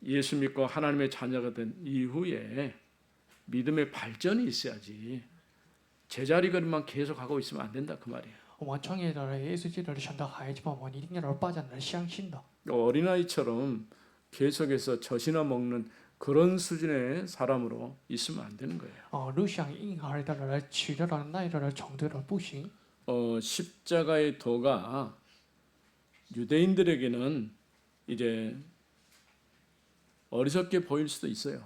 예수 믿고 하나님의 자녀가 된 이후에 믿음의 발전이 있어야지 제자리걸음만 계속 하고 있으면 안 된다 그 말이에요. 我们创业的人，耶稣基督的神的孩子们，我们一定要发展的相信的。 어린아이처럼 계속해서 젖이나 먹는 그런 수준의 사람으로 있으면 안 되는 거예요. 路上婴孩的人吃的人那的程度的不行。 십자가의 도가 유대인들에게는 이제 어리석게 보일 수도 있어요.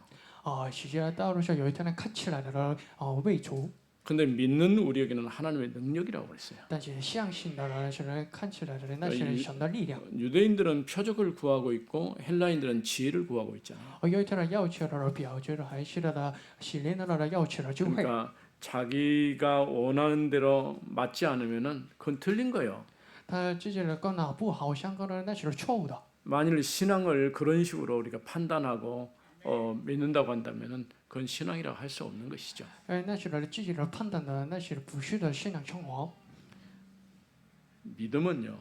实际上道路上有一天呢看起来的人未足， 근데 믿는 우리에게는 하나님의 능력이라고 그랬어요. 但是相信的人是人看起来的人，那是神的力量。 유대인들은 표적을 구하고 있고 헬라인들은 지혜를 구하고 있잖아요. 有一天呢要求的人表决的还是的洗练的人要求的就会。 그러니까 자기가 원하는 대로 맞지 않으면은 그건 틀린 거예요. 他自己的跟哪不好相关的那是错误的。 만일 신앙을 그런 식으로 우리가 판단하고 믿는다고 한다면은 그건 신앙이라고 할 수 없는 것이죠. 那是自己的判断的，那是不是的信仰生活？ 믿음은요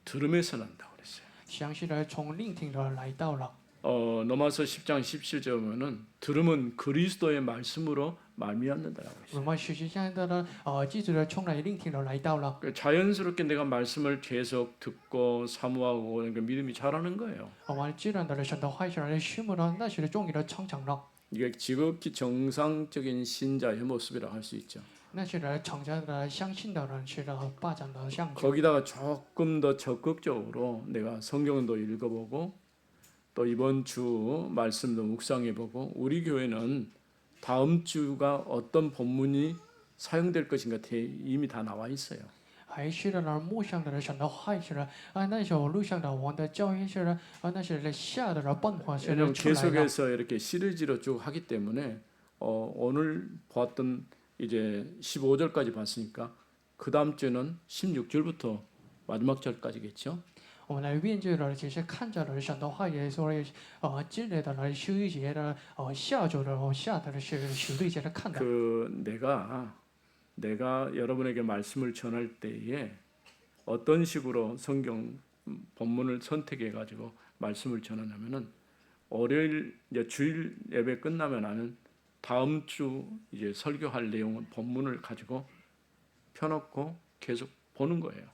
들음에서 난다고 그랬어요. 详细的从聆听的来到了。 로마서 10장 17절 보면은 들음은 그리스도의 말씀으로 말미암는다라고 했어요. 我们学习现在的记者的从来聆听的来到了。 자연스럽게 내가 말씀을 계속 듣고 사모하고 그러니까 믿음이 자라는 거예요. 我们自然的神的话语来学慕了那些重要的成长了。 이게 지극히 정상적인 신자의 모습이라 할 수 있죠. 那些人成长的相信的人是的发展的象征。 거기다가 조금 더 적극적으로 내가 성경도 읽어보고 또 이번 주 말씀도 묵상해보고 우리 교회는 다음 주가 어떤 본문이 사용될 것인가 이미 다 나와 있어요. 还是的人默想的人神的话语是的那些录像的我们的教育是的那些人下的人办法是的 왜냐하면 出来了。 계속해서 이렇게 시리즈로 쭉 하기 때문에 오늘 보았던 이제 15절까지 봤으니까 그 다음 주는 16절부터 마지막 절까지겠죠. 我们来面对了，只是看着了神的话语，所以积累的了修一节的下周的下的是修一节的看的。 내가 여러분에게 말씀을 전할 때에 어떤 식으로 성경 본문을 선택해 가지고 말씀을 전하냐면은 월요일 이제 주일 예배 끝나면 나는 다음 주 이제 설교할 내용은 본문을 가지고 펴놓고 계속 보는 거예요.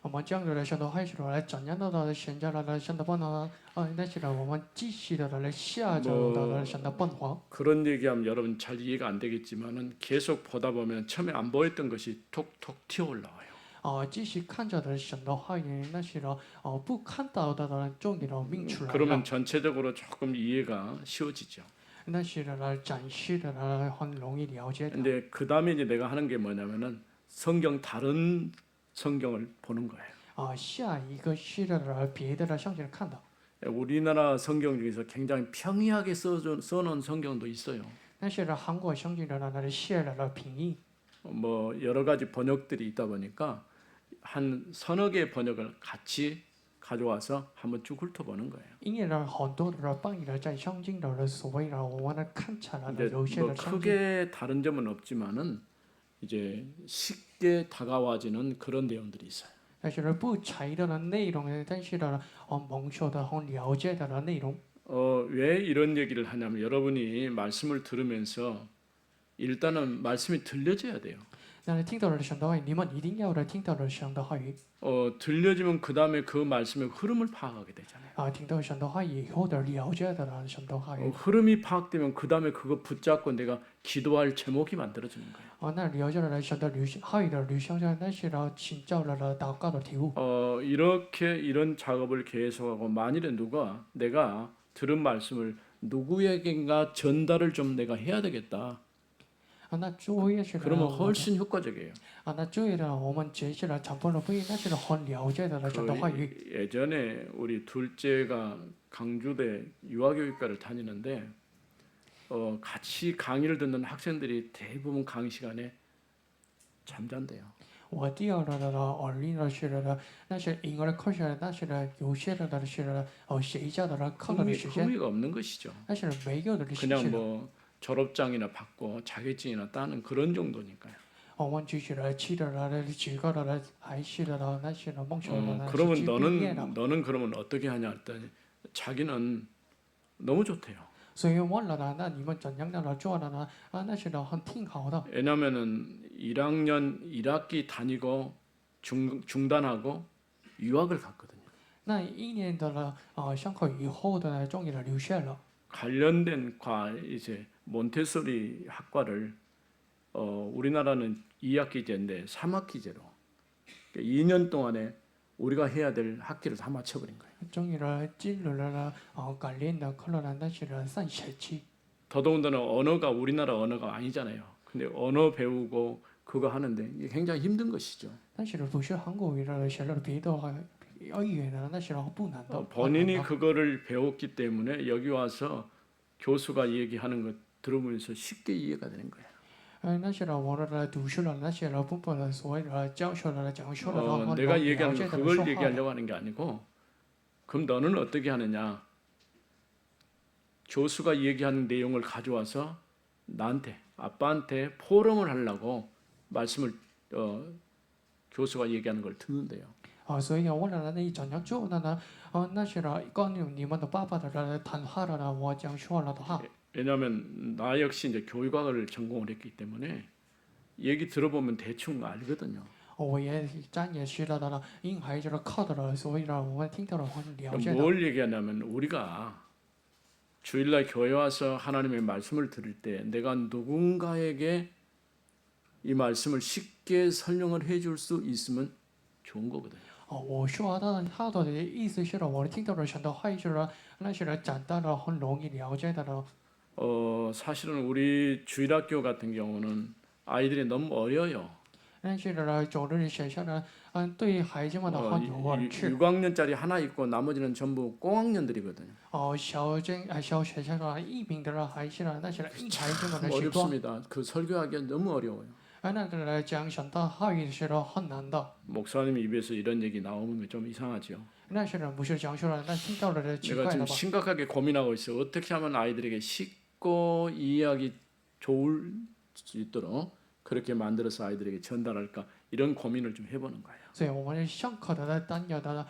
我们这样子的神的话语来怎样的现在的神的办法那些我们继续的来下周的神的办法。 그런 얘기하면 여러분 잘 이해가 안 되겠지만은 계속 보다 보면 처음에 안 보였던 것이 톡톡 튀어 올라와요. 继续看着的神的话语，那些不看到的人终于明出来 그러면 了。 전체적으로 조금 이해가 쉬워지죠. 那些来展示的很容易了解的。 근데 그 다음에 이제 내가 하는 게 뭐냐면은 성경 다른 성경을 보는 거예요. 下一个是的别的相信看的。 우리나라 성경 중에서 굉장히 평이하게 써놓은 성경도 있어요. 那些韩国相信的那写了评议。 뭐 여러 가지 번역들이 있다 보니까 한 서너 개의 번역을 같이 가져와서 한번 쭉 훑어보는 거예요. 因为很多的翻译在相近的所谓的我们看起来 근데 有些 뭐 的相近。 크게 다른 점은 없지만은 이제 쉽게 다가와지는 그런 내용들이 있어요. 但是不柴的内容，但是蒙受的很了解的内容。 왜 이런 얘기를 하냐면 여러분이 말씀을 들으면서 일단은 말씀이 들려져야 돼요. 那听到了神的话语，你们一定要听到了神的话语。 들려지면 그 다음에 그 말씀의 흐름을 파악하게 되잖아요. 听到神的话语以后的了解的神的话语。 흐름이 파악되면 그 다음에 그거 붙잡고 내가 기도할 제목이 만들어지는 거예요. 那了解了神的话语的旅行上，那是请教了祷告的题目。 이렇게 이런 작업을 계속하고 만일에 누가 내가 들은 말씀을 누구에겐가 전달을 좀 내가 해야 되겠다. 那作业是 그러면 훨씬 효과적이에요. 那作业的我们接下来传播了不一，那是很了解的神的话语。 예전에 우리 둘째가 강주대 유아교육과를 다니는데 같이 강의를 듣는 학생들이 대부분 강의 시간에 잠잔대요. 我第二的耳力的是那些婴儿课程，那些有些的是学校的课的时间， 흥미가 없는 것이죠. 那是没有的时 그냥 间。 뭐 졸업장이나 받고 자격증이나 따는 그런 정도니까요. 我们就是期待的、举高的、还是的那些梦想的， 그러면 너는 그러면 어떻게 하냐 했더니 자기는 너무 좋대요. 所以问了呢，那你们怎样的做的呢？那是很挺好的。 왜냐면은 1학년 1학기 다니고 중단하고 유학을 갔거든요. 那一年的上课以后的终于留下了。 관련된 이제 몬테소리 학과를 우리나라는 2학기제인데 3학기제로 2년 동안에 우리가 해야 될 학기를 다 맞춰버린 거예요. 终于进入了改练的课了，那是3学期。 더더군다나 언어가 우리나라 언어가 아니잖아요. 근데 언어 배우고 그거 하는데 이게 굉장히 힘든 것이죠. 但是不是韩国语的，学了别的语言呢，那是不难的。 본인이 그거를 배웠기 때문에 여기 와서 교수가 얘기하는 것 들어보면서 쉽게 이해가 되는 거예요. 那些我的读书了，那些不把的所谓的教授了、讲授了， 내가 얘기하는 거 그걸 얘기하려고 하는 게 아니고 그럼 너는 어떻게 하느냐? 교수가 얘기하는 내용을 가져와서 나한테 아빠한테 포럼을 하려고 말씀을 교수가 얘기하는 걸 듣는데요. 所以我呢，那저녁做的呢，那是关于你们的爸爸的谈话了呢，我讲说了的话。 왜냐하면 나 역시 이제 교육학을 전공을 했기 때문에 얘기 들어보면 대충 알거든요. 我也咱也学了的了，因孩子靠的了，所以呢，我们听到了很了解的。 뭘 얘기하냐면 우리가 주일날 교회 와서 하나님의 말씀을 들을 때 내가 누군가에게 이 말씀을 쉽게 설명을 해줄 수 있으면 좋은 거거든요. 我说的他的意思是呢，我听到了很多话语是呢，那是呢讲到了很容易了解的了。 사실은 우리 주일학교 같은 경우는 아이들이 너무 어려요. 但是呢，走的学校呢，对孩子们的很有玩趣。 6학년짜리 하나 있고 나머지는 전부 꽁학년들이거든요. 小学校呢，一名的孩子呢，那些一孩子们的 참 许多。 어렵습니다. 그 설교하기가 너무 어려워요. 那个来讲很多话语是呢很难的。 목사님 입에서 이런 얘기 나오면 좀 이상하죠. 那些人不是讲说了，那听到了奇 내가 怪 지금 了吧？ 심각하게 고민하고 있어요. 어떻게 하면 아이들에게 쉽고 이해하기 좋을 수 있도록 그렇게 만들어서 아이들에게 전달할까 이런 고민을 좀 해보는 거예요. 所以我们上课的担忧的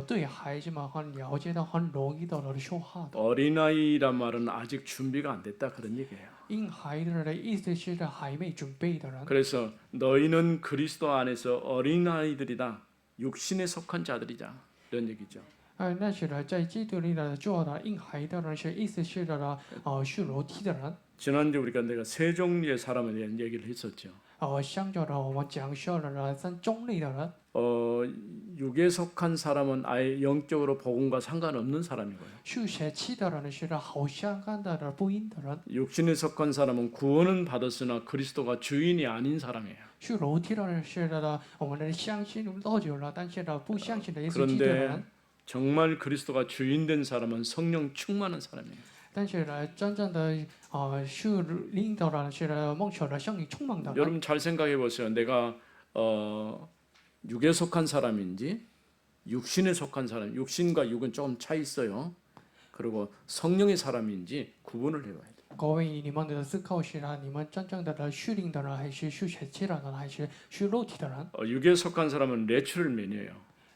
对孩子们很了解的、很容易的说话的。 어린아이란 말은 아직 준비가 안 됐다 그런 얘기예요. 因孩子的意思是还没准备的人。 그래서 너희는 그리스도 안에서 어린아이들이다. 육신에 속한 자들이자 이런 얘기죠. 那是呢，在基督里的做的因孩的人是意思是的呢，是肉体的人。 지난주 우리가 내가 세 종류의 사람에 대한 얘기를 했었죠. 相较的我们讲说了呢，三中立的人。 육에 속한 사람은 아예 영적으로 복음과 상관없는 사람이고요. 是血气的人是好相干的人，不因的人。 육신에 속한 사람은 구원은 받았으나 그리스도가 주인이 아닌 사람이에요. 是肉体的人是的呢，我们的相信多久了，但是呢不相信的耶稣基督的人。 그런데 정말 그리스도가 주인 된 사람은 성령 충만한 사람이에요. 但是呢，真正的是领导人是梦想的圣灵充满的人。 여러분 잘 생각해 보세요. 내가 육에 속한 사람인지 육신에 속한 사람, 육신과 육은 조금 차이 있어요. 그리고 성령의 사람인지 구분을 해봐야 돼요. 各位，你们的思考是呢，你们真正的是领导人，还是血气的人，还是肉体的人？ 육에 속한 사람은 내추럴맨이에요.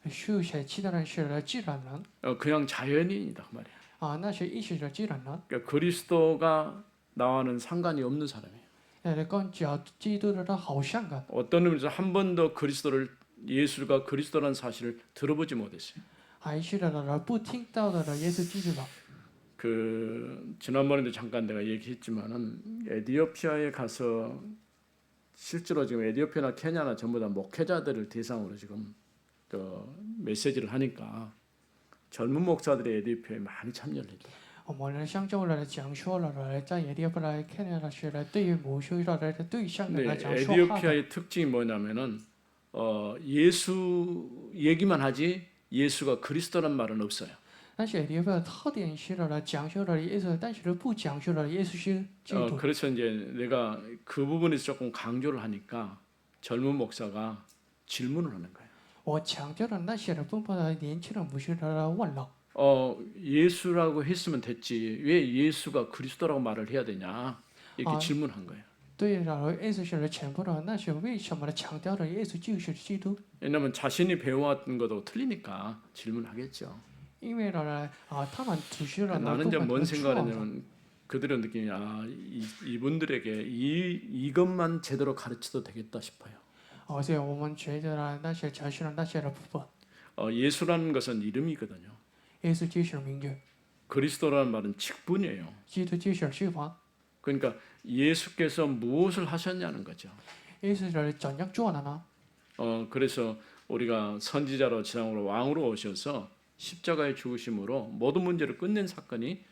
是血气的人是自然人 그냥 자연인이다 그 말이에요. 那是意识的自然人。 그러니까 그리스도가 나와는 상관이 없는 사람이에요. 跟基督的好相干。 어떤 의미에서 한 번도 그리스도를 예수가 그리스도라는 사실을 들어보지 못했어요. 还是的人不听到的耶稣基督的。 그 지난번에도 잠깐 내가 얘기했지만은 에티오피아에 가서 실제로 지금 에티오피아나 케냐나 전부 다 목회자들을 대상으로 지금 그 메시지를 하니까 젊은 목사들이 에티오피아에 많이 참여를 했다. 我们上周来讲说了，在耶利波来看的是对于某些的对象的 근데 来讲说话的。 에티오피아의 특징이 뭐냐면은 예수 얘기만 하지 예수가 그리스도란 말은 없어요. 但是耶利波的特点是了讲说了耶稣，但是不讲说了耶稣是基督。 그래서 이제 내가 그 부분에서 조금 강조를 하니까 젊은 목사가 질문을 하는 거예요. 我强调的那些的部分的年轻人不是的问了。 예수라고 했으면 됐지 왜 예수가 그리스도라고 말을 해야 되냐 이렇게 질문한 거예요. 对了，耶稣是全部的，那是为什么强调的耶稣就是基督？ 왜냐하면 자신이 배워왔던 것도 틀리니까 질문하겠죠. 因为呢他们只是了 나는 이제 뭔 생각을 했냐면 그들의 느낌이 이분들에게 이것만 제대로 가르쳐도 되겠다 싶어요. 所以我们觉得呢，那些才是那些的部分。 예수라는 것은 이름이거든요. 耶稣就是名字， 그리스도라는 말은 직분이에요. 基督就是释放。 그러니까 예수께서 무엇을 하셨냐는 거죠. 耶稣是怎样做的呢？ 그래서 우리가 선지자로 지상으로 왕으로 오셔서 십자가의 죽으심으로 모든 문제를 끝낸 사건이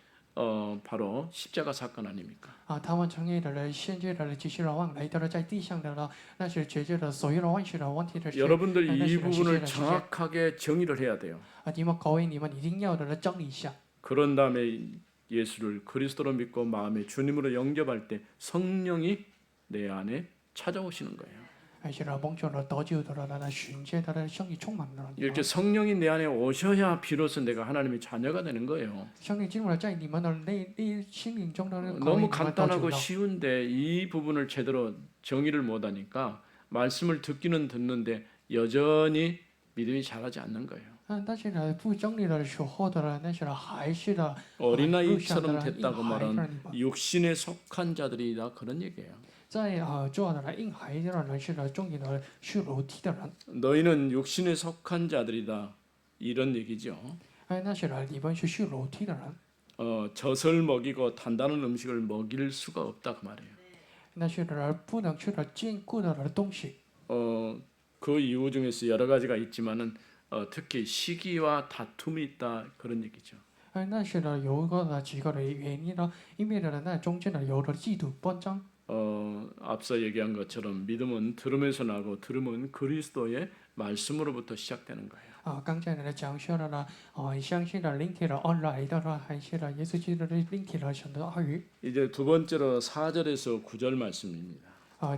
바로 십자가 사건 아닙니까? 他们成为了现在的继续的王来到了在地上的了，那是解决了所有的万事的问题的事。 여러분들 이 부분을 정확하게 정의를 해야 돼요. 你们各位，你们一定要的整理一下。 그런 다음에 예수를 그리스도로 믿고 마음에 주님으로 영접할 때 성령이 내 안에 찾아오시는 거예요. 而且呢，蒙受了得救的了，那寻见他的生意充满了。 이렇게 성령이 내 안에 오셔야 비로소 내가 하나님의 자녀가 되는 거예요. 生命进入了在你们的内心灵中的 너무 간단하고 쉬운데 이 부분을 제대로 정의를 못하니까 말씀을 듣기는 듣는데 여전히 믿음이 자라지 않는 거예요. 但是呢，不经历的时候的呢，那些还是的， 어린아이처럼 됐다고 硬孩子 말한 육신에 속한 자들이다 그런 얘기예요. 在做的呢硬孩子的人是呢重要的是楼梯的人， 너희는 육신에 속한 자들이다 이런 얘기죠. 那些呢里面是楼梯的人， 젖을 먹이고 단단한 음식을 먹일 수가 없다 그 말이에요. 那些人不能吃的坚固的东西。 그 이유 중에서 여러 가지가 있지만은 특히 시기와 다툼이 있다 그런 얘기죠. 那是呢有一个呢几个的原因呢，因为呢那中间呢有的嫉妒纷争。 앞서 얘기한 것처럼 믿음은 들음에서 나고 들음은 그리스도의 말씀으로부터 시작되는 거예요. 刚才呢讲说了呢，相信了灵体的而来的呢，还是呢耶稣基督的灵体的神的话语。 이제 두 번째로 4절에서 9절 말씀입니다.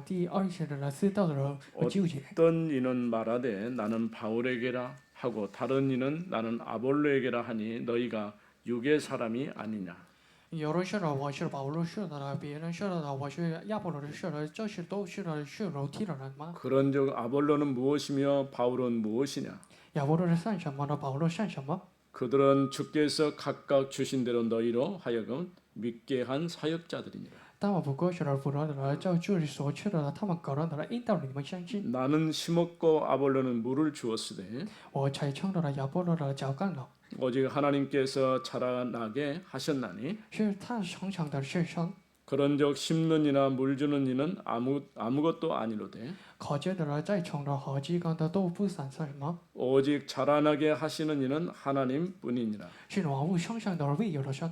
第20的呢4到的9节。 어떤 이는 말하되 나는 바울에게라 하고 다른 이는 나는 아볼로에게라 하니 너희가 육의 사람이 아니냐. 有人说了我是保罗说的了，别人说了我是亚波罗说的，这是都是呢是楼梯的人吗？ 그런즉 아볼로는 무엇이며 바울은 무엇이냐. 亚波罗是算什么呢？保罗算什么？ 그들은 주께서 각각 주신 대로 너희로 하여금 믿게 한 사역자들이니라. 但我不过是了，不然的了，照主所去的了，他们个人的了引导你们相信。 나는 심었고 아볼로는 물을 주었으되 我才称的了亚波罗的浇灌了， 오직 하나님께서 자라나게 하셨나니 是他成长的是神。 그런즉 심는 이나 물 주는 이는 아무것도 아니로되 可见的了，在场的好几个的都不算什么， 오직 자라나게 하시는 이는 하나님뿐이니라. 是万物生上的唯有的神。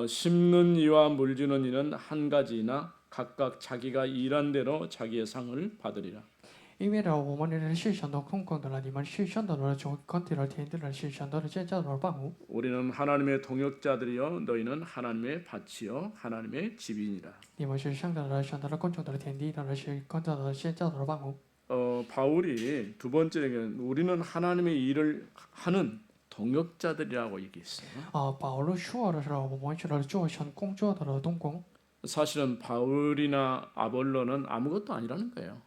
심는 이와 물 주는 이는 한 가지나 각각 자기가 일한 대로 자기의 상을 받으리라. 因为呢，我们的人是神的空空的了，你们是神的了，从空地了天地了，是神的建造的万物。 우리는 하나님의 동역자들이요 너희는 하나님의 밭이요 하나님의 집이니라. 你们是神的了，神的了，工作的天地的了，是工作的建造的万物。 바울이 두 번째는 우리는 하나님의 일을 하는 동역자들이라고 얘기했어요. 保罗说的时候，我们是了做神工作的了动工。 사실은 바울이나 아볼로는 아무것도 아니라는 거예요.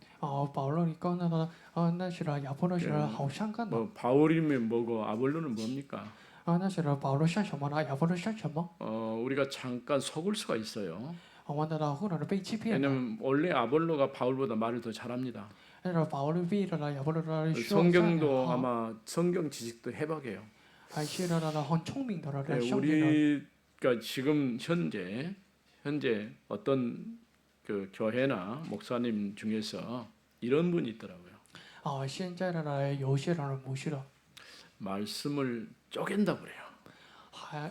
保罗你刚那个，那是了亚波罗是了好相干的。 바울이면 뭐고 아볼로는 뭡니까? 那是了保罗算什么呢？亚波罗算什么？ 우리가 잠깐 속을 수가 있어요. 我们的了后来的被欺骗了。 왜냐면 원래 아볼로가 바울보다 말을 더 잘합니다. 那是保罗为了亚波罗的说 성경도 아마 성경 지식도 해박해요. 还是了很聪明的了， 우리가 지금 현재 어떤 그 교회나 목사님 중에서 이런 분이 있더라고요. 现在的呢，有些人不是的， 말씀을 쪼갠다고 그래요.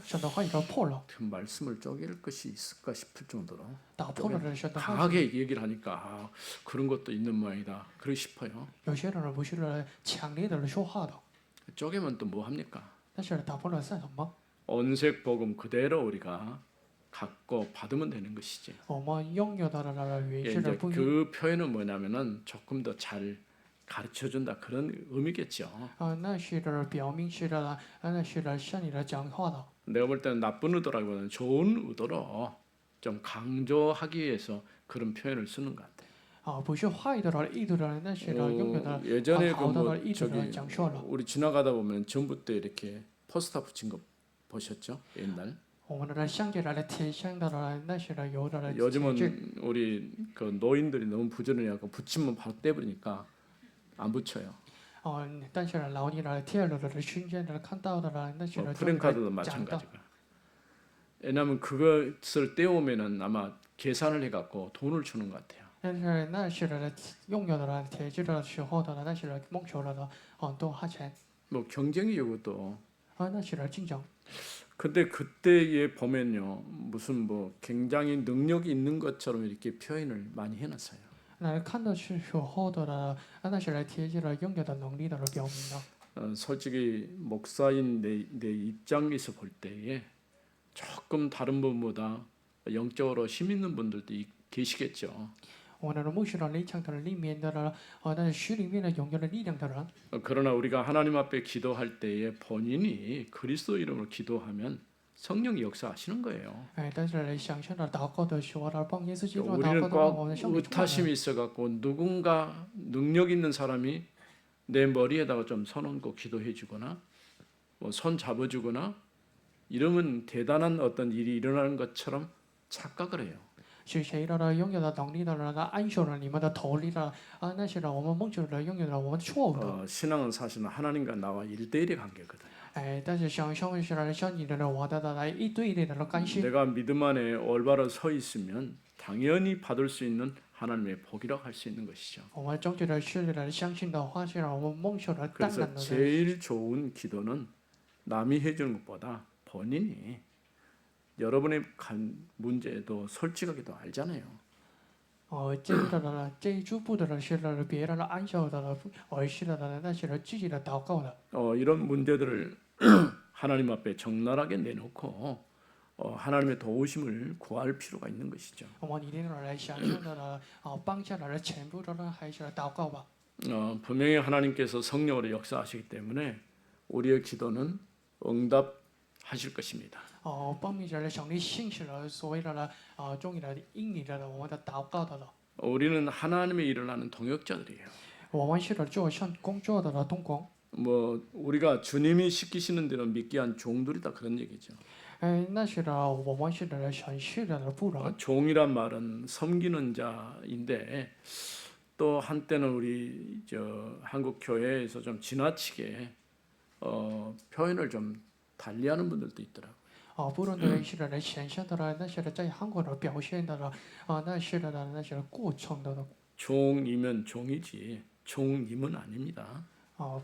神的话语都破了， 그 말씀을 쪼갤 것이 있을까 싶을 정도로 打破了神的话语。 강하게 얘기를 하니까 그런 것도 있는 모양이다. 그러고 싶어요. 有些人不是的强烈的说话的， 쪼개면 또 뭐 합니까? 但是打破了算什么？ 언색 복음 그대로 우리가 갖고 받으면 되는 것이지. 我们拥有的了原 예, 是的 이제 不一。 그 표현은 뭐냐면은 조금 더 잘 가르쳐 준다 그런 의미겠죠. 那是的表明是的，那是的向你来讲话的。 내가 볼 때는 나쁜 의도라기보다는 좋은 의도로 좀 강조하기 위해서 그런 표현을 쓰는 것 같아요. 不是坏的了，意图的，那是的拥有的 예전에 好的 그 了，意图的 저기 讲说了。 우리 지나가다 보면 전부 때 이렇게 포스터 붙인 거 보셨죠? 옛날. 我们的相对来的贴上的了，那是的有的了。 요즘은 우리 그 노인들이 너무 부지런해갖고 붙이면 바로 떼버리니까 안 붙여요. 但是呢，老年人贴了的瞬间的看到的了，那是 뭐 的 프랭카드도 讲的。 마찬가지고. 왜냐하면 그것을 떼오면은 아마 계산을 해갖고 돈을 주는 것 같아요. 但是那是的拥有的了贴着的时候的了，那是的梦求了的都花钱。 뭐 경쟁이요 그것도. 那是的竞争。 근데 그때에 보면요 무슨 뭐 굉장히 능력이 있는 것처럼 이렇게 표현을 많이 해놨어요. 那看到是时候的了，那是的贴着了拥有的能力的了表明了。 솔직히 목사인 내 입장에서 볼 때에 조금 다른 분보다 영적으로 힘 있는 분들도 계시겠죠. 我的牧师的立场的里面的了，那是里面的拥有的力量的人。 그러나 우리가 하나님 앞에 기도할 때에 본인이 그리스도 이름으로 기도하면 성령이 역사하시는 거예요. 但是想象的祷告的时候，帮耶稣基督祷 우리는 告的话，我 꼭 们生命充满了。 의타심이 있어갖고 누군가 능력 있는 사람이 내 머리에다가 좀 손 얹고 기도해주거나 뭐 손 잡아주거나 이러면 대단한 어떤 일이 일어나는 것처럼 착각을 해요. 是谁的拥有了能力的人呢？安守了你们的头力的那些人，我们蒙主的拥有了我们错误的。 신앙은 사실은 하나님과 나와 1대1의 관계거든요. 但是像你的人，我的来一对一的关系。 내가 믿음 안에 올바로 서 있으면 당연히 받을 수 있는 하나님의 복이라고 할 수 있는 것이죠. 我们正确的是的相信的话，是让我们蒙受了当 그래서 然的。 제일 좋은 기도는 남이 해주는 것보다 본인이 여러분의 문제도 솔직하게도 알잖아요. 这一步的是了别人的安守的了，而是的那些人自己的祷告的。 이런 문제들을 하나님 앞에 적나라하게 내놓고 하나님의 도우심을 구할 필요가 있는 것이죠. 我们一定要来想象的了，帮下来的全部都还是祷告吧。 분명히 하나님께서 성령으로 역사하시기 때문에 우리의 기도는 응답하실 것입니다. 帮密着来上帝信使了所谓的了终于的应你的了我们的祷告的了。 우리는 하나님의 일을 하는 동역자들이에요. 我们是的做上工作的了东光。 뭐 우리가 주님이 시키시는 대로 믿게 한 종들이다 그런 얘기죠. 那是的，我们是的神是的不然。 종이란 말은 섬기는 자인데 또 한때는 우리 한국 교회에서 좀 지나치게 표현을 좀 달리하는 분들도 있더라고요. 不论的是的来显现的了，那些的在韩国的表现的了，那是的那些的过程的了。 종이면 종이지 종님은 아닙니다.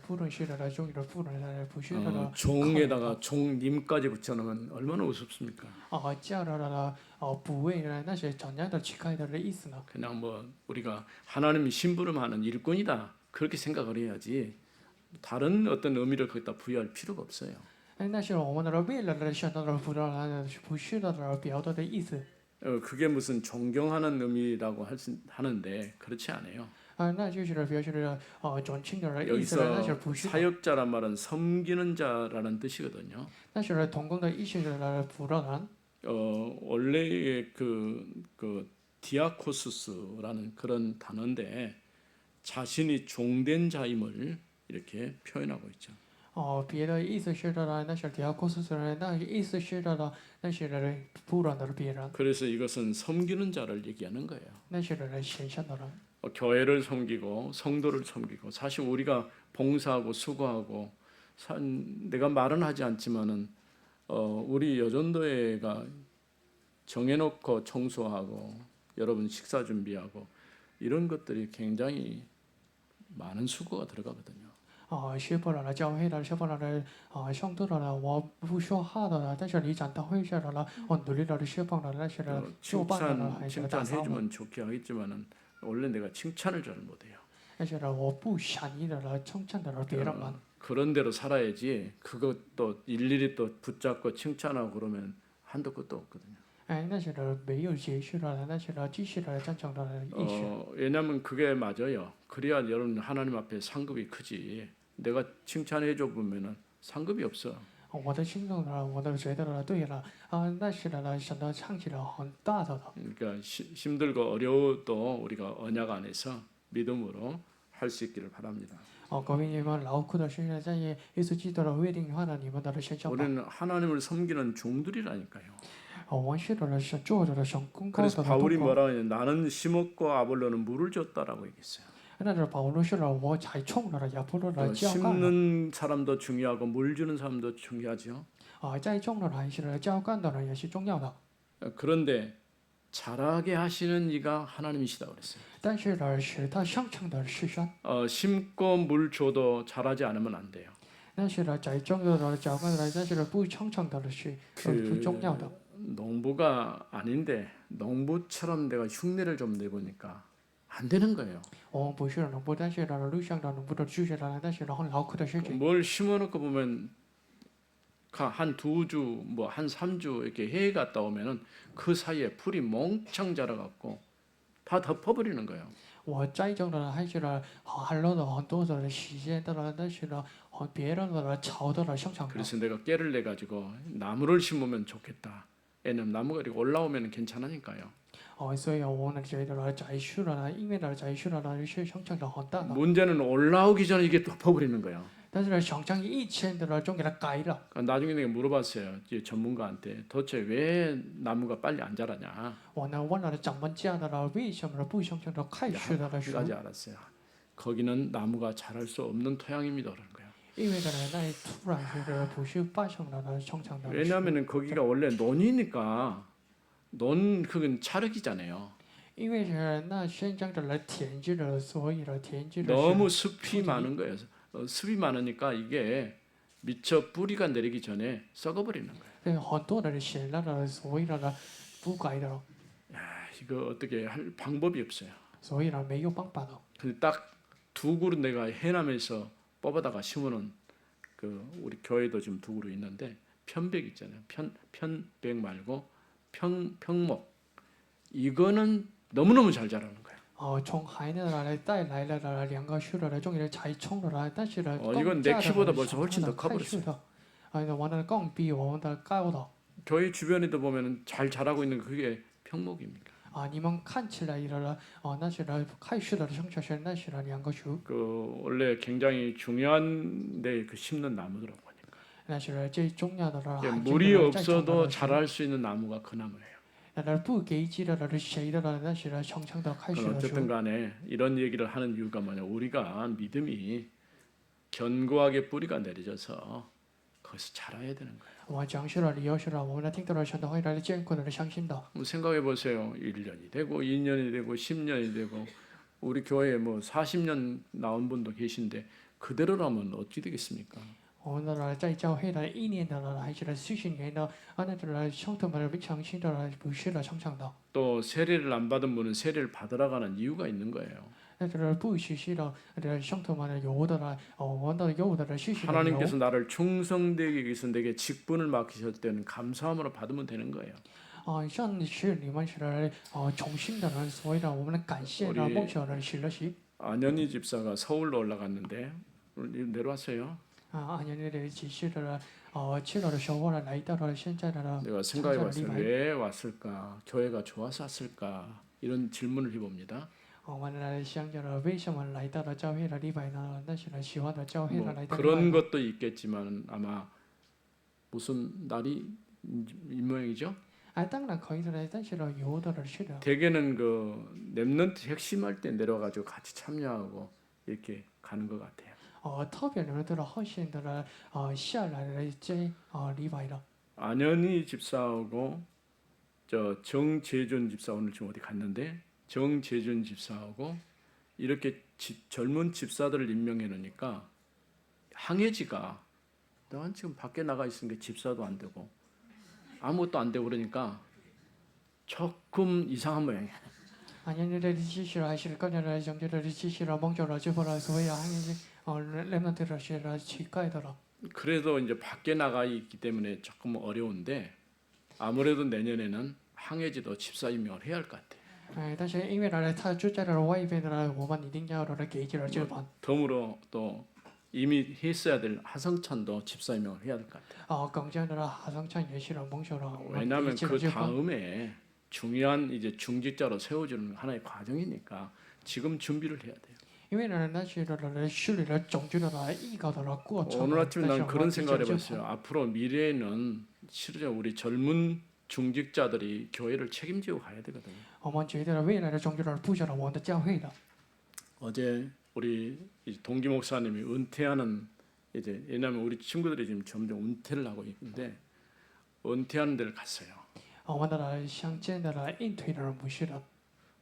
不论是的来终于的不能的不是的了。 종에다가 종님까지 붙여놓으면 얼마나 우습습니까? 这样的了不为了那些怎样的奇怪的意思呢？ 그냥 뭐 우리가 하나님이 심부름하는 일꾼이다 그렇게 생각을 해야지 다른 어떤 의미를 거기다 부여할 필요가 없어요. 那是我们的为了来想到的不是的表达的意思。 그게 무슨 존경하는 의미라고 하는데 그렇지 않아요. 那就是表示的尊敬的意思了，那是 여기서 不是的。 사역자란 말은 섬기는 자라는 뜻이거든요. 那是同工的意思的不然。 원래의 그 디아코스라는 그런 단어인데 자신이 종된 자임을 이렇게 표현하고 있죠. 别的意思是的那是第二个是的，那意思是的那是的不然的别人， 그래서 이것은 섬기는 자를 얘기하는 거예요. 那是的显现的人。 교회를 섬기고 성도를 섬기고 사실 우리가 봉사하고 수고하고 내가 말은 하지 않지만은 우리 여전도회가 정해놓고 청소하고 여러분 식사 준비하고 이런 것들이 굉장히 많은 수고가 들어가거든요. 学不了教会的，学不了上课了，我不说话的了，但是你讲到会上的了，努力的学棒的，那些的做伴的了，还是打扫。 칭찬해주면 좋게 하겠지만은 원래 내가 칭찬을 잘 못해요. 那些的我不想你的了，称赞的了别人们。 그런 대로 살아야지 그것도 일일이 또 붙잡고 칭찬하고 그러면 한도 끝도 없거든요. 那些的没有结束的，那些的继续的战争的意思。 왜냐하면 그게 맞아요. 그래야 여러분 하나님 앞에 상급이 크지. 내가 칭찬해줘 보면은 상급이 없어. 我的心中呢，我都觉得了，对了，那是的，神的唱起了很大的了。 그러니까 힘들고 어려워도 우리가 언약 안에서 믿음으로 할 수 있기를 바랍니다. 各位你们劳苦的是在耶稣基督的约定化的你们的身上吧。 우리는 하나님을 섬기는 종들이라니까요. 我们是的是做着的神公告 그래서 的 바울이 动工。 뭐라고 하냐? 나는 심었고 아볼로는 물을 줬다라고 얘기했어요. 那是保罗是了，我才种了亚波罗的浇灌了。 심는 사람도 중요하고 물 주는 사람도 중요하죠. 在种的还是浇灌的人也是重要的。 그런데 자라게 하시는 이가 하나님이시다 그랬어요. 但是呢，使他上乘的是神。 심고 물 줘도 자라지 않으면 안 돼요. 但是呢，在种的浇灌的，但是呢不上乘的是不重要的。 농부가 아닌데 농부처럼 내가 흉내를 좀 내보니까 안 되는 거예요. 我们不是农夫，但是呢路上的农夫的就是呢，但是呢很劳苦的事情。 뭘 심어놓고 보면 한 2주 뭐 한 3주 이렇게 해에 갔다 오면은 그 사이에 풀이 멍청 자라갖고 다 덮어버리는 거예요. 我栽种的还是呢很多的很多的时间的了，但是呢别人的草的生长。 그래서 내가 깨를 내 가지고 나무를 심으면 좋겠다. 애는 나무가 이렇게 올라오면 괜찮으니까요. 所以我们觉得摘树了，因为摘树了是想象的很大的， 문제는 올라오기 전에 이게 덮어버리는 거예요. 但是想象以前的좀给它改了。 나중에 내가 물어봤어요. 이제 전문가한테 도대체 왜 나무가 빨리 안 자라냐. 我呢问了专门家的了，为什么不想象的开始的 한 树？ 가지 알았어요. 거기는 나무가 자랄 수 없는 토양입니다. 그런 거예요. 因为的那突然是不是发生了想象的树？ 왜냐하면 거기가 원래 논이니까 논 그건 찰흙이잖아요. 因为是那现在的田地的，所以田地的 너무 是 습이 많은 거예요. 습이 많으니까 이게 미처 뿌리가 내리기 전에 썩어버리는 거예요. 对很多的显了的，所以呢不改的了， 이거 어떻게 할 방법이 없어요. 所以呢没有办法的。 근데 딱 두 그루 내가 해남에서 뽑아다가 심어놓은 그 우리 교회도 지금 두 그루 있는데 편백 있잖아요. 편백 말고 평목 이거는 너무너무 잘 자라는 거예요. 从海那来带来了两个树的，终于才冲了，但是呢， 이건 내 키보다 벌써 훨씬 더 커버렸어요. 的，我的更比我们的高的。 교회 주변에도 보면은 잘 자라고 있는 그게 평목입니다. 你们看起来的那是开始的生产线，那是两个树， 그 원래 굉장히 중요한데 그 심는 나무더라고 보니까 那是最重要的了。 물이 없어도 자랄 수 있는 나무가 그 나무예요. 那不给机的了，谁的了？那是常常的开始的 어쨌든 树。 간에 이런 얘기를 하는 이유가 뭐냐 우리가 믿음이 견고하게 뿌리가 내려져서 거기서 자라야 되는 거예요. 我讲是了，理由是了，我们听到了神的会来坚固的相信的。 생각해 보세요. 1년이 되고 2년이 되고 10년이 되고 우리 교회에 뭐 40년 나온 분도 계신데 그대로라면 어찌 되겠습니까? 我们的在教会的1年的了，还是40年的，那的兄弟们相信的了，不是了常常的。 또 세례를 안 받은 분은 세례를 받으러 가는 이유가 있는 거예요. 那的不许是的，兄弟们有的了，我们的有的了，许许的有。 하나님께서 나를 충성되게 위해서 내게 직분을 맡기실 때는 감사함으로 받으면 되는 거예요. 像是你们是重新的人，所以呢，我们感谢呢，梦想的是了是。 안현희 집사가 서울로 올라갔는데 오늘 내려왔어요. 按照的指示的去了的时候呢，来到了现在的 내가 생각해 봤어요. 왜 왔을까? 교회가 좋아서 왔을까? 이런 질문을 해봅니다. 我们来想着了，为什么来到了教会的礼拜呢？那是呢，喜欢的教会 뭐 呢来到礼拜 그런 것도 있겠지만 아마 무슨 날이 이 모양이죠? 当然可以的嘞，但是呢，有的人是的。 대개는 그 랩런트 핵심할 때 내려가지고 같이 참여하고 이렇게 가는 것 같아요. 特别人的后现的了，下来的这礼拜了。 안현희 집사하고 저 정재준 집사 오늘 지금 어디 갔는데 정재준 집사하고 이렇게 젊은 집사들을 임명해 놓으니까 항해지가 난 지금 밖에 나가 있으니까 집사도 안 되고 아무것도 안 되고 그러니까 조금 이상한 모양이야. 人家的支持还是跟着来，兄弟的支持了，梦想了，最后了，所以人们的是了奇怪的了。 그래도 이제 밖에 나가 있기 때문에 조금 어려운데 아무래도 내년에는 항해지도 집사 임명을 해야 할 것 같아. 但是因为呢，他就在了外边的了，我们一定要的给这了这班。 덤으로 또 이미 했어야 될 하성찬도 집사 임명을 해야 될 것 같아. 更加的了，하성찬也是了，梦想了，我们 왜냐하면 一起 그 了这班。 다음에 중요한 이제 중직자로 세워주는 하나의 과정이니까 지금 준비를 해야 돼요. 因为呢，那些的xử理了总结的了，预告的了过程。 오늘 아침에 난 그런 생각을 但是我们 해봤어요. 앞으로 미래에는 실제 우리 젊은 중직자들이 교회를 책임지고 가야 되거든요. 我们觉得未来的总结的不晓得我们的教会的。 어제 우리 동기 목사님이 은퇴하는 이제 왜냐하면 우리 친구들이 지금 점점 은퇴를 하고 있는데 은퇴하는 데를 갔어요. 我们的相见的了，应退的人不是的。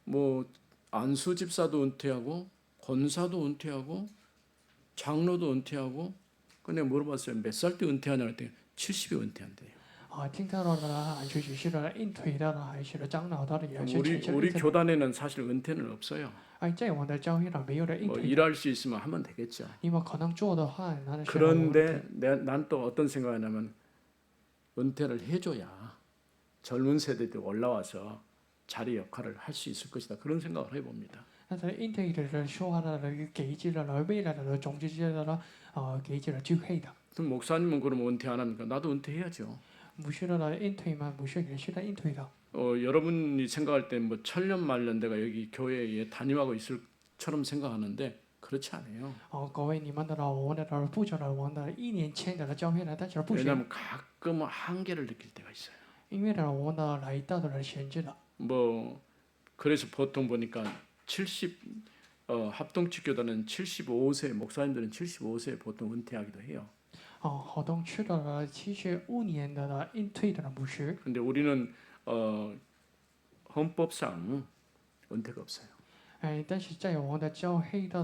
뭐 안수 집사도 은퇴하고 권사도 은퇴하고 장로도 은퇴하고 근데 물어봤어요. 몇 살 때 은퇴하냐 그랬더니 70에 은퇴한대요. 听到了呢，俺就只是了应退的了，还是了长老的也是 우리 교단에는 사실 은퇴는 없어요. 在我们的教会呢没有的应 뭐 退。 일할 수 있으면 하면 되겠죠. 因为可能做的话，那是 그런데 난 또 어떤 생각하냐면 은퇴를 해줘야 젊은 세대들이 올라와서 자리 역할을 할 수 있을 것이다. 그런 생각을 해봅니다. 但是应退的人说话的人给这了未来的总结的了，给这了机会的。 그럼 목사님은 그럼 은퇴 안 합니까? 나도 은퇴해야죠. 不是的应退吗？不是，也是的应退的。 여러분이 생각할 때 뭐 천년 말년 내가 여기 교회에 담임하고 있을처럼 생각하는데 그렇지 않아요. 各位你们的我们的不久的我们的1年前的教会呢，但是不行， 왜냐하면 가끔은 한계를 느낄 때가 있어요. 因为呢我们的来到的限制了。 뭐 그래서 보통 보니까 합동치 교단은 75세 목사님들은 75세에 보통 은퇴하기도 해요. 好东去了75年的应退的牧师， 근데 우리는 헌법상 은퇴가 없어요. 但是在我们的教会的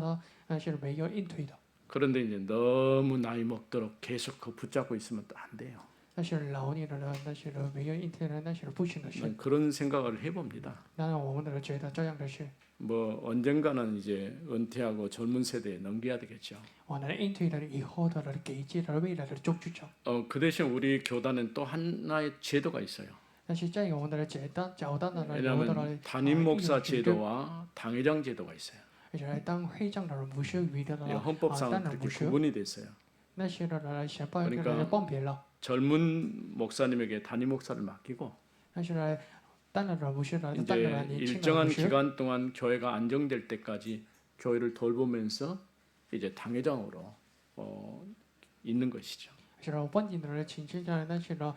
呢，是没有应退的。 그런데 이제 너무 나이 먹도록 계속 그 붙잡고 있으면 또 안 돼요. 但是老年的人，但是没有应退的，那是不行的事。 난 그런 생각을 해봅니다. 当然，我们的觉得这样的事， 뭐 언젠가는 이제 은퇴하고 젊은 세대에 넘겨야 되겠죠. 我们应退了以后的给接的未来的中主张。 그 대신 우리 교단은 또 하나의 제도가 있어요. 但是在我们的教单的呢，有的 왜냐하면 담임 목사 제도와 당회장 제도가 있어요. 而且当会长的牧师与的 이 呢， 헌법상 担任 그렇게 牧师， 구분이 됐어요. 那些的呢是帮 그러니까 帮别了， 젊은 목사님에게 담임 목사를 맡기고 但是呢，担任的牧师呢，担 이제 任年轻的 일정한 牧师， 기간 동안 교회가 안정될 때까지 교회를 돌보면서 이제 당회장으로 있는 것이죠. 是稳定的情况下，但是呢，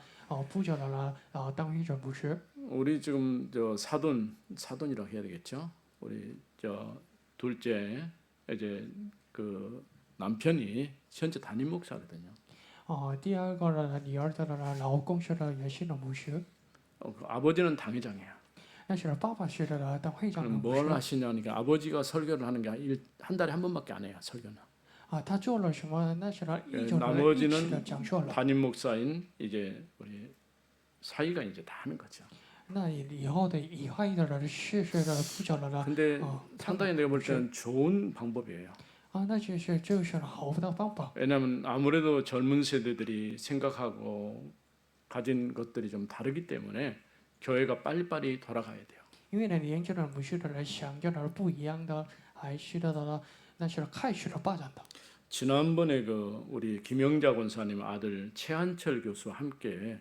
不久的呢，当会长牧师， 우리 지금 저 사돈이라고 해야 되겠죠. 우리 저 둘째 이제 그 남편이 현재 담임 목사거든요. 第二个呢，女儿的呢，老公是的也是的牧师， 그 아버지는 당회장이에요. 但是爸爸是的呢，当会长的 그럼 牧 뭘 师， 하시냐니까 아버지가 설교를 하는 게 한 달에 한 번밖에 안 해요. 설교는. 他做了什么？那是呢，一 그 种呢一起的 나머지는 讲授了。 담임 목사인 이제 우리 사위가 이제 다 하는 거죠. 那以后的以后的人是的不久的呢， 근데 他 상당히 내가 볼 때는 좋은 방법이에요. 那就是好的方法。 왜냐하면 아무래도 젊은 세대들이 생각하고 가진 것들이 좀 다르기 때문에 교회가 빨리빨리 돌아가야 돼요. 因为呢，年轻人不是的人想要的不一样的，还是的呢，那是开始了发展的。 지난번에 그 우리 김영자 권사님 아들 최한철 교수와 함께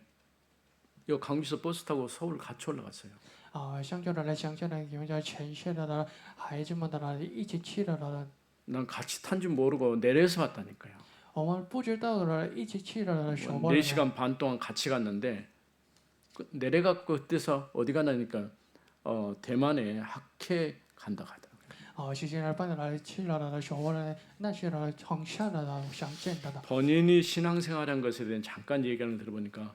이 강주에서 버스 타고 서울 같이 올라갔어요. 相较的来想象呢，因为在前线的呢，孩子们的呢一起去的呢， 난 같이 탄 줄 모르고 내려서 왔다니까요. 我们不知道的呢一起去的什么 4시간 반 동안 같이 갔는데 내려갖고 그때서 어디 가냐니까 대만에 학회 간다 하더라고요. 是现在办的来去了的什么呢？那些呢从下的呢想见的呢。 본인이 신앙생활한 것에 대한 잠깐 얘기하는 거 들어보니까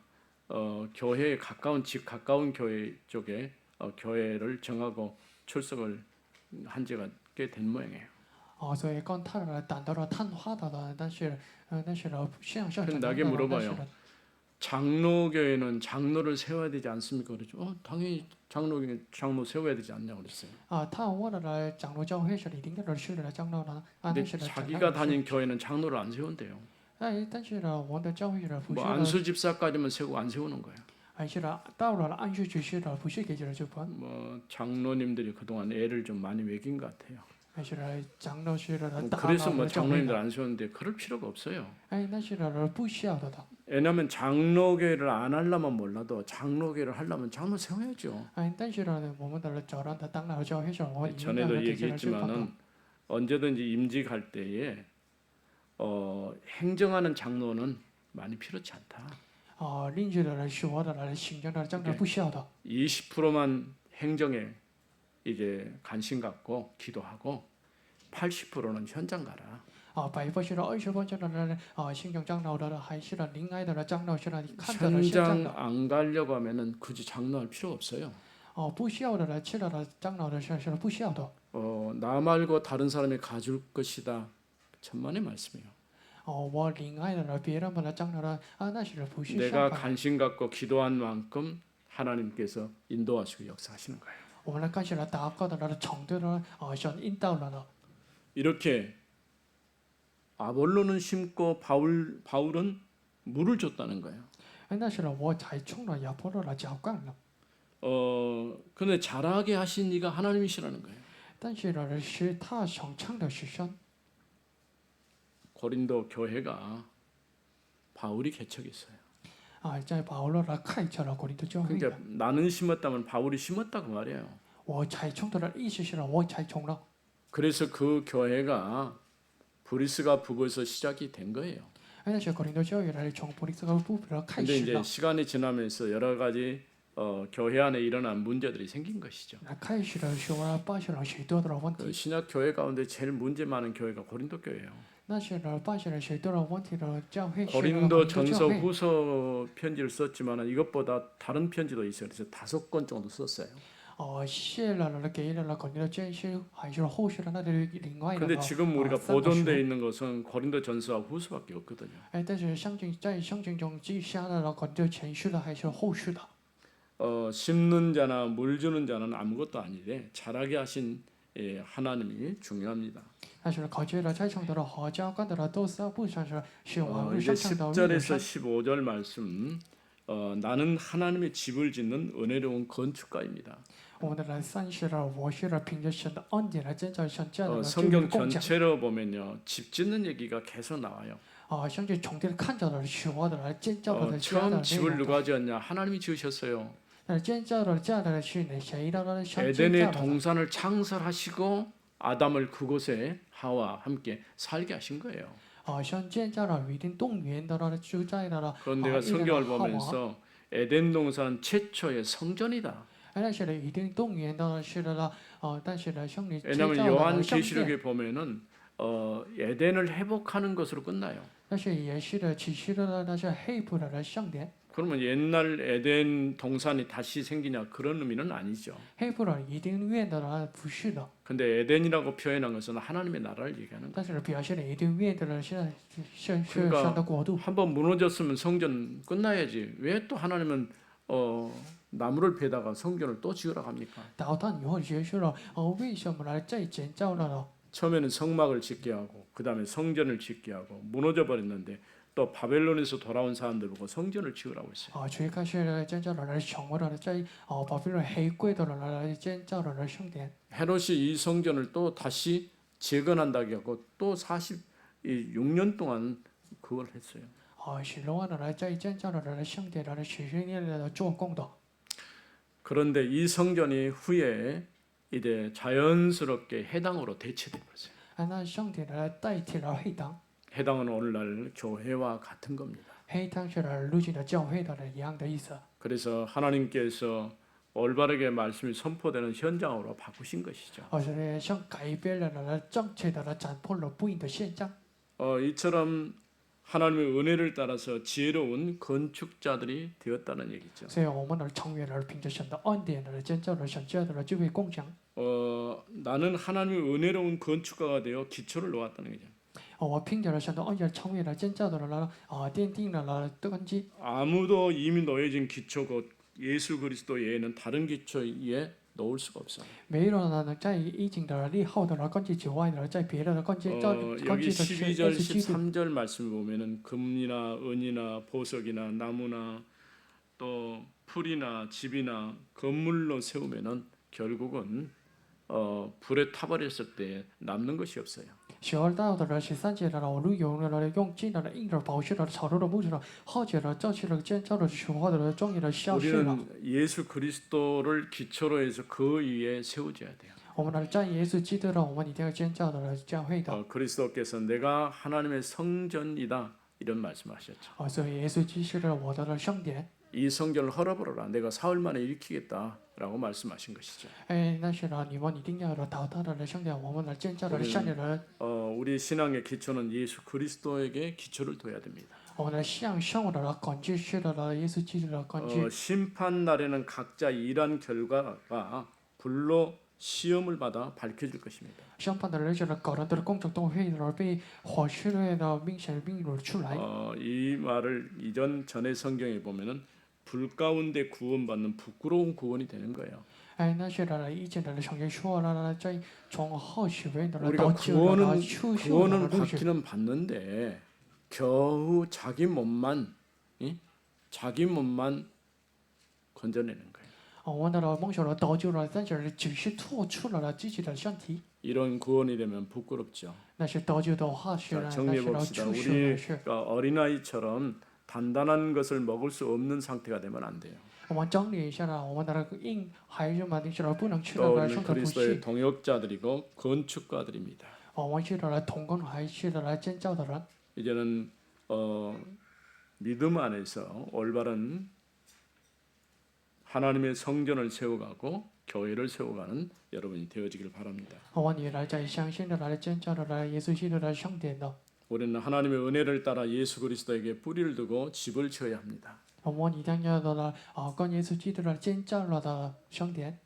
교회에 가까운 집 가까운 교회 쪽에 교회를 정하고 출석을 한 지가 꽤 된 모양이에요. 所以跟他呢谈到了谈话的呢，但是呢向上 근데 나에게 물어봐요. 장로교회는 장로를 세워야 되지 않습니까? 그랬죠. 당연히 장로교회 장로 세워야 되지 않냐고 그랬어요. 他问了呢长老教会是一定的是的长老呢， 근데 但是呢 자기가 다닌 교회는 장로를 안 세운대요. 但是呢我们的教会呢不是 뭐 呢， 안수 집사까지만 세우고 안 세우는 거예요. 还是呢到了安息局势的不是给这个就分， 뭐 장로님들이 그동안 애를 좀 많이 먹인 것 같아요. 还是呢长老是的 뭐 打 그래서 了 뭐 教会 장로님들 的， 안 세우는데 그럴 필요가 없어요. 那是呢不需要的的， 왜냐하면 장로교회를 안 하려면 몰라도 장로교회를 하려면 장로 세워야죠. 但是呢我们的找人的当老教会上，我应该 전에도 给这个就分的。 얘기했지만은 언제든지 임직할 때에 행정하는 장로는 많이 필요치 않다. 另一的人说的呢行政的长老不需要的， 20%만 행정에 이제 관심 갖고 기도하고 80%는 현장 가라. 100%的20%的人行政长老的还是呢另外的长老是呢看着的现场 현장 的， 안 가려고 하면은 굳이 장로할 필요 없어요. 不需要的人去了的长老的是不需要的。 나 말고 다른 사람이 가줄 것이다. 천만의 말씀이에요. 我另外的别人们的长老的那是不是 내가 相反的？ 관심 갖고 기도한 만큼 하나님께서 인도하시고 역사하시는 거예요. 我们来看起来祷告的那个程度呢，像引导了呢。 이렇게 아볼로는 심고 바울은 물을 줬다는 거예요. 那是呢，我才冲了亚波罗的浇灌了。 근데 자라게 하신 이가 하나님이시라는 거예요. 但是呢，是他想唱的是神。 고린도 교회가 바울이 개척했어요. 在保罗来开启了哥林多教会 그러니까 나는 심었다면 바울이 심었다 그 말이에요. 我才种的意思是我才种了 그래서 그 교회가 브리스가 부부에서 시작이 된 거예요. 那些哥林多教会来从布里斯和布比尔开 근데 始 이제 了 시간이 지나면서 여러 가지 교회 안에 일어난 문제들이 생긴 것이죠. 那开始的时候呢发现了许多的问 그 题 신약 교회 가운데 제일 문제 많은 교회가 고린도 교회예요. 那些呢发现了许多的问题的教会是 고린도 教 전서 会 후서 편지를 썼지만 이것보다 다른 편지도 있어요. 그래서 5권 정도 썼어요. 写了给了哥林多教会还是后续的那另外的 근데 지금 우리가 三个书 보존되어 있는 것은 고린도 전서와 후서밖에 없거든요. 但是在圣经中记下的哥林多前续的还是后续的 심는 자나 물 주는 자는 아무것도 아니래. 자라게 하신 하나님이 중요합니다. 但是考据了在场的和教官的都是不算是往日 이제 上的 10절에서 15절 말씀 나는 하나님의 집을 짓는 은혜로운 건축가입니다. 我们的来三十了，我是了凭着神的恩典来建造像这样的 성경 共享。 전체로 보면요. 집 짓는 얘기가 계속 나와요. 像这重点看到的许多的来建造的这样的 처음 内 집을 容。 누가 지었냐? 하나님이 지으셨어요. 建造的这样的是谁的像建造 에덴의 的？ 동산을 창설하시고 아담을 그곳에 하와 함께 살게 하신 거예요. 像建造了一定动员的了住在的了。 그건 내가 성경을 好啊。 보면서 에덴 동산 최초의 성전이다. 但是呢，一定动员的是的了。但是呢，像你建 왜냐하면 造的 요한 圣殿， 계시록에 보면은 에덴을 회복하는 것으로 끝나요. 但是也是的启示的那些黑布的圣殿。 그러면 옛날 에덴 동산이 다시 생기냐 그런 의미는 아니죠. 黑布的一定院的了不是的， 근데 에덴이라고 표현한 것은 하나님의 나라를 얘기하는 거예요. 但是表现的一定院的了是是 그러니까 神的国度。 한번 무너졌으면 성전 끝나야지. 왜 또 하나님은 나무를 베다가 성전을 또 지으라고 합니까? 导弹以后结束了，为什么来再建造了呢？ 처음에는 성막을 짓게 하고 그 다음에 성전을 짓게 하고 무너져 버렸는데 또 바벨론에서 돌아온 사람들 보고 성전을 지으라고 했어요. 最开始的建造了来成为了在巴比伦黑贵的了来建造了来圣殿。 헤롯이 이 성전을 또 다시 재건한다고 하고 또 46년 동안 그걸 했어요. 许罗的来在建造了来圣殿的40年的做工的。 그런데 이 성전이 후에 이제 자연스럽게 해당으로 대체돼 버렸어요. 那圣殿来代替了黑堂， 해당은 오늘날 교회와 같은 겁니다. 黑堂是如今的教会的一样的意思。 그래서 하나님께서 올바르게 말씀이 선포되는 현장으로 바꾸신 것이죠. 是像改变了来正确的来斩破了不义的现象。 이처럼 하나님의 은혜를 따라서 지혜로운 건축자들이 되었다는 얘기죠. 所以我们的成员凭着神的恩典来建造了神这样的就会共享。 나는 하나님의 은혜로운 건축가가 되어 기초를 놓았다는 거죠. 我凭着神的恩典成为了建造的了奠定了根基。 아무도 이미 놓여진 기초 곧 예수 그리스도 외에는 다른 기초 위에 놓을 수가 없어요. 没有人能在已经的立后的根基之外的在别的根基造根 여기 基的是 12절 耶稣基督。 13절 말씀을 보면은 금이나 은이나 보석이나 나무나 또 풀이나 집이나 건물로 세우면은 결국은 불에 타버렸을 때 남는 것이 없어요. 12到的13节的我路用了用金的硬的宝石的草肉的木质的，或者呢造起了建造的许多的庄严的消失了。 우리는 예수 그리스도를 기초로 해서 그 위에 세워져야 돼요. 我们呢在耶稣基督的我们一定要建造的教会的。 그리스도께서 내가 하나님의 성전이다 이런 말씀하셨죠. 所以耶稣基督的我的圣殿。 이 성전을 헐어버려라. 내가 사흘 만에 일으키겠다라고 말씀하신 것이죠. 那是呢，你们一定要祷告的圣殿，我们来建造的圣殿的。 우리 신앙의 기초는 예수 그리스도에게 기초를 둬야 됩니다. 我们的向上的根基是的耶稣基督的根基。 심판 날에는 각자 일한 결과가 불로 시험을 받아 밝혀질 것입니다. 相反的日子的个人的工作都会被火试炼的明显并露出来。 이 말을 이전 전의 성경에 보면은 불 가운데 구원받는 부끄러운 구원이 되는 거예요. 那些的以前的圣经说了，在从后许愿的 우리가 到救的出秀 구원은 的路上， 받기는 받는데 겨우 자기 몸만 건져내는 거예요. 我们的梦想的得救了，但是只是做出了自己的身体。 이런 구원이 되면 부끄럽죠. 那是得救的话是 자, 那是 정리해 봅시다. 出秀的是。 우리가 어린아이처럼 단단한 것을 먹을 수 없는 상태가 되면 안 돼요. 我们整理一下呢，我们的那个硬孩子们，你知道不能吃 또 的 우리는 生的不 그리스도의 细。 동역자들이고 건축가들입니다. 我们知道了同工还是的来建造的人。 이제는 믿음 안에서 올바른 하나님의 성전을 세워가고 교회를 세워가는 여러분이 되어지길 바랍니다. 我们你来在相信的来建造的来耶稣基督的圣殿的。 우리는 하나님의 은혜를 따라 예수 그리스도에게 뿌리를 두고 집을 지어야 합니다. 我们一定要的来跟耶稣基督的建造了的圣殿。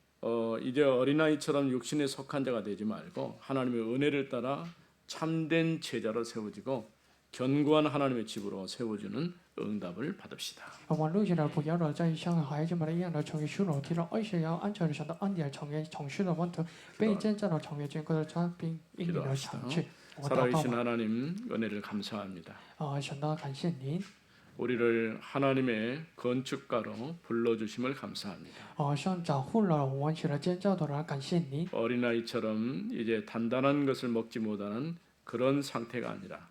이제 어린아이처럼 육신에 속한 자가 되지 말고 하나님의 은혜를 따라 참된 제자로 세워지고 견고한 하나님의 집으로 세워주는 응답을 받읍시다. 我们录下来不要了在像孩子们一样的成为属肉体了，而是要按照神的恩典成为从事的问题，被建造的成为坚固的产品，应你的长去。我祷告 살아계신 하나님 은혜를 감사합니다. 神的感谢您。 우리를 하나님의 건축가로 불러주심을 감사합니다. 像保护了我们起来建造的人，感谢您。 어린아이처럼 이제 단단한 것을 먹지 못하는 그런 상태가 아니라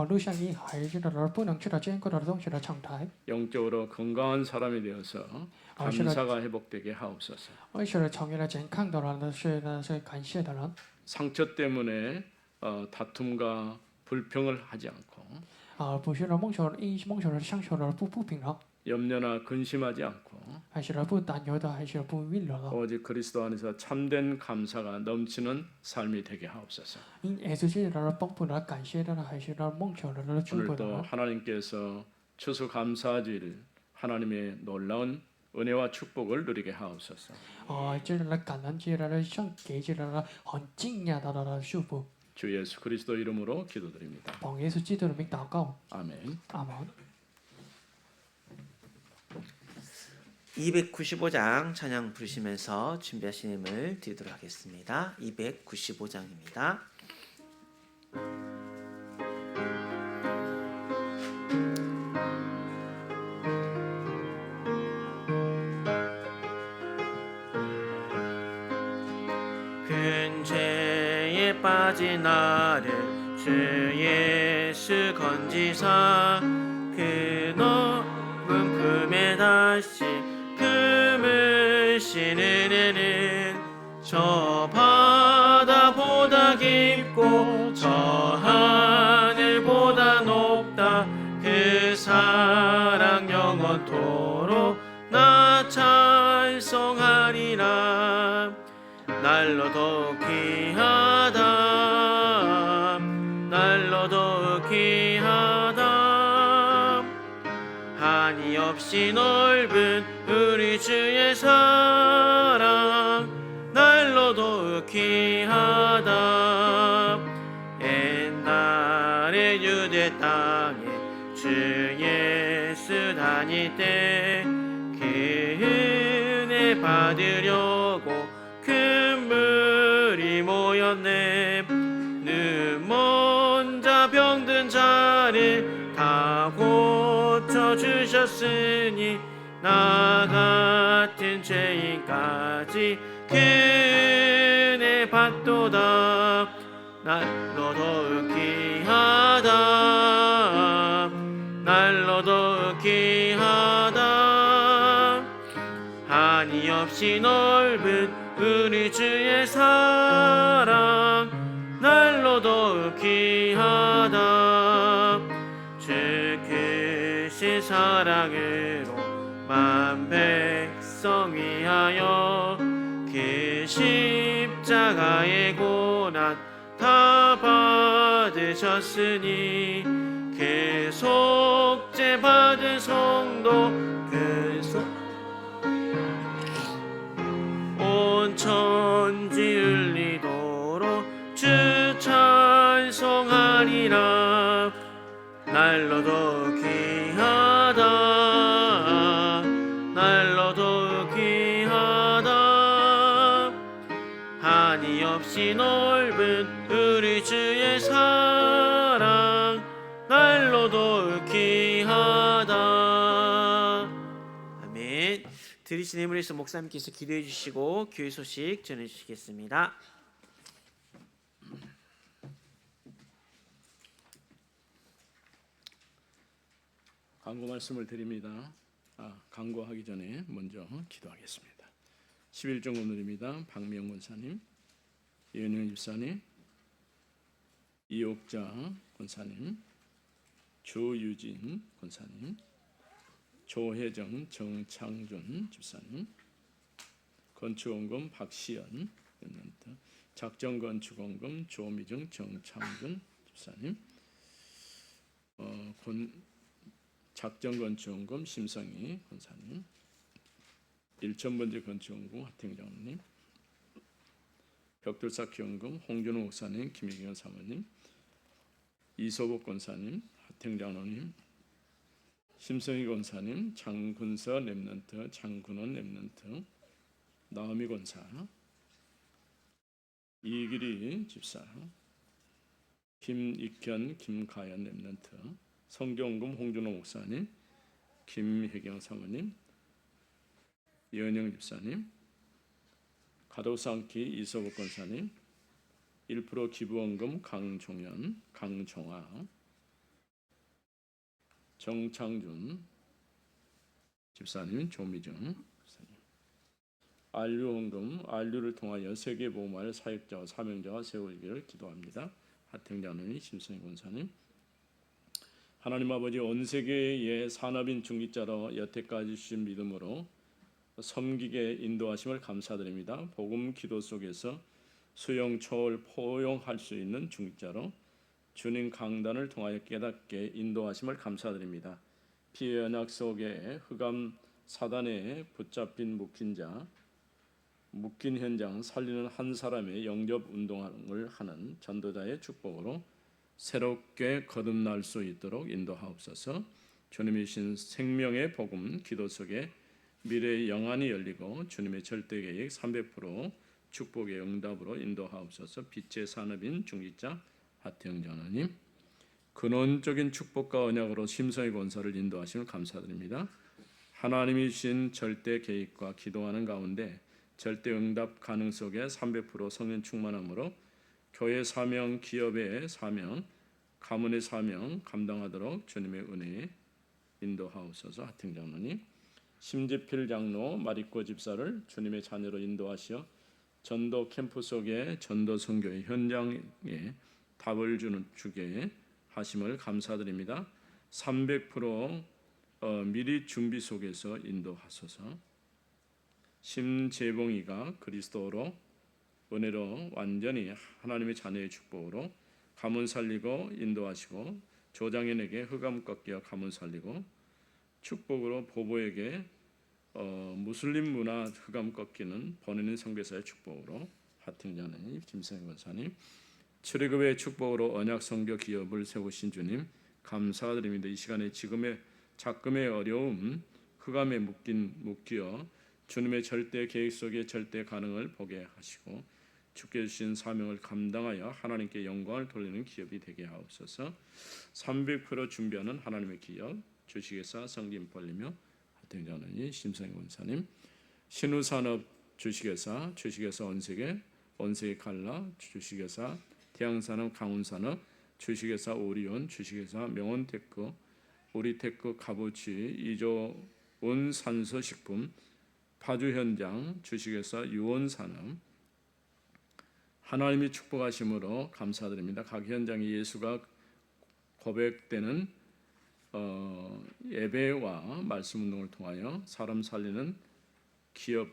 录像一孩子的人不能吃到坚固的东西的常态， 영적으로 건강한 사람이 되어서 감사가 회복되게 하옵소서. 而是成为了健康的人的是感谢的人。 상처 때문에 다툼과 불평을 하지 않고 不是梦想的享受的不平衡， 염려나 근심하지 않고 还是不担忧的，还是不温柔的。 오직 그리스도 안에서 참된 감사가 넘치는 삶이 되게 하옵소서. 因耶稣基督的丰富的感谢的，还是梦想的祝福 오늘도 的。 하나님께서 추수감사주일 하나님의 놀라운 은혜와 축복을 누리게 하옵소서. 这是感恩节的像给这的很惊讶的祝福。 주 예수 그리스도 이름으로 기도드립니다. 奉耶稣基督的名祷告， 아멘. 阿门。 295장 찬양 부르시면서 준비하신 힘을 드리도록 하겠습니다. 295장입니다. 큰 죄에 빠진 나를 주 예수 건지사 그 넓은 품에 다시 품으신 은혜는 저 바다보다 깊고 저 하늘보다 높다 그 사랑 영원토록 나 찬송하리라 날로 더욱 귀하다 날로 더욱 귀하다 한이 없이 넓은 우리 주의 사랑 날로 더욱 귀하다 옛날에 유대 땅에 주 예수 다닐 때 그 은혜 받으려고 큰 물이 모였네 눈먼 자 병든 자를 다 고쳐주셨으니 나 같은 죄인까지 그 은혜 받도다 날로 더욱 귀하다 날로 더욱 귀하다 한이 없이 넓은 우리 주의 사랑 날로 더욱 귀하다 주 크신 사랑으로 만 백성 위하여 그 십자가의 고난 다 받으셨으니 그 속죄 받은 성도 온 천지 울리도록 주 찬송하리라 날로 더욱 귀하다 날로 더욱 귀하다 한이 없이 넓은 우리 주의 사랑 날로 더욱 귀하다 아멘. 들으신 힘을 위해서 목사님께서 기도해 주시고 교회 소식 전해 주시겠습니다. 광고 말씀을 드립니다. 광고하기 전에 먼저 기도하겠습니다. 11종 오늘입니다. 박미영 권사님, 이은영 집사님, 이옥자 권사님, 조유진 권사님, 조혜정 정창준 집사님, 건축원금 박시연 랩런트, 작정건축원금 조미정 정창준 집사님, 작정건축원금 심성희 권사님, 일천번째 건축원금 하태경장로님, 벽돌쌓기원금 홍준호 목사님, 김혜경 사모님, 이소복 권사님, 하태경장로님, 심성희 권사님, 장군서 랩런트, 장군원 랩런트, 나오미 권사, 이길이 집사, 김익현, 김가연 랩런트, 성경금 홍준호 목사님, 김혜경 사모님, 이은영 집사님, 가도상키 이서복 권사님, 1% 기부원금 강종현, 강종아, 정창준 집사님, 조미정 집사님, 안류원금, 안류를 통하여 세계보험할 사역자와 사명자가 세워지기를 기도합니다. 하태경장로님, 심성희 권사님, 하나님 아버지, 온 세계의 산업인 중직자로 여태까지 주신 믿음으로 섬기게 인도하심을 감사드립니다. 복음 기도 속에서 수용, 초월, 포용할 수 있는 중직자로 주님 강단을 통하여 깨닫게 인도하심을 감사드립니다. 피해 연약 속에 흑암 사단에 붙잡힌 묶인 현장 살리는 한 사람의 영접 운동을 하는 전도자의 축복으로 새롭게 거듭날 수 있도록 인도하옵소서. 주님이 신 생명의 복음 기도 속에 미래의 영안이 열리고 주님의 절대 계획 300% 축복의 응답으로 인도하옵소서. 빛의 산업인 중직자 하태영 장로님, 근원적인 축복과 언약으로 심성의 권사를 인도하심을 감사드립니다. 하나님이 주신 절대 계획과 기도하는 가운데 절대 응답 가능 속에 300% 성령 충만함으로 교회 사명, 기업의 사명, 가문의 사명 감당하도록 주님의 은혜에 인도하옵소서. 하태영 장로님, 심지필 장로, 마리꼬 집사를 주님의 자녀로 인도하시어 전도 캠프 속에 전도 선교의 현장에 답을 주게 하심을 감사드립니다. 300% 미리 준비 속에서 인도하소서. 심재봉이가 그리스도로 은혜로 완전히 하나님의 자녀의 축복으로 가문 살리고 인도하시고, 조장현에게 흑암 꺾여 가문 살리고, 축복으로 보보에게 무슬림 문화 흑암 꺾이는 보내는 선교사의 축복으로 하태경장로님, 김성희 권사님, 출애굽의 축복으로 언약 선교 기업을 세우신 주님 감사드립니다. 이 시간에 지금의 작금의 어려움, 흑암에 묶여 주님의 절대 계획 속에 절대 가능을 보게 하시고 주께 주신 사명을 감당하여 하나님께 영광을 돌리는 기업이 되게 하옵소서. 300% 준비하는 하나님의 기업 주식회사 성김 벌리며 하태경장로님, 심성희 권사님, 신우산업 주식회사 원세계 칼라 주식회사, 태양산업 강훈산업 주식회사, 오리온 주식회사, 명원테크 우리테크 값어치, 이조온 산소식품 파주현장 주식회사, 유원산업, 하나님이 축복하심으로 감사드립니다. 각 현장에 예수가 고백되는 예배와 말씀 운동을 통하여 사람 살리는 기업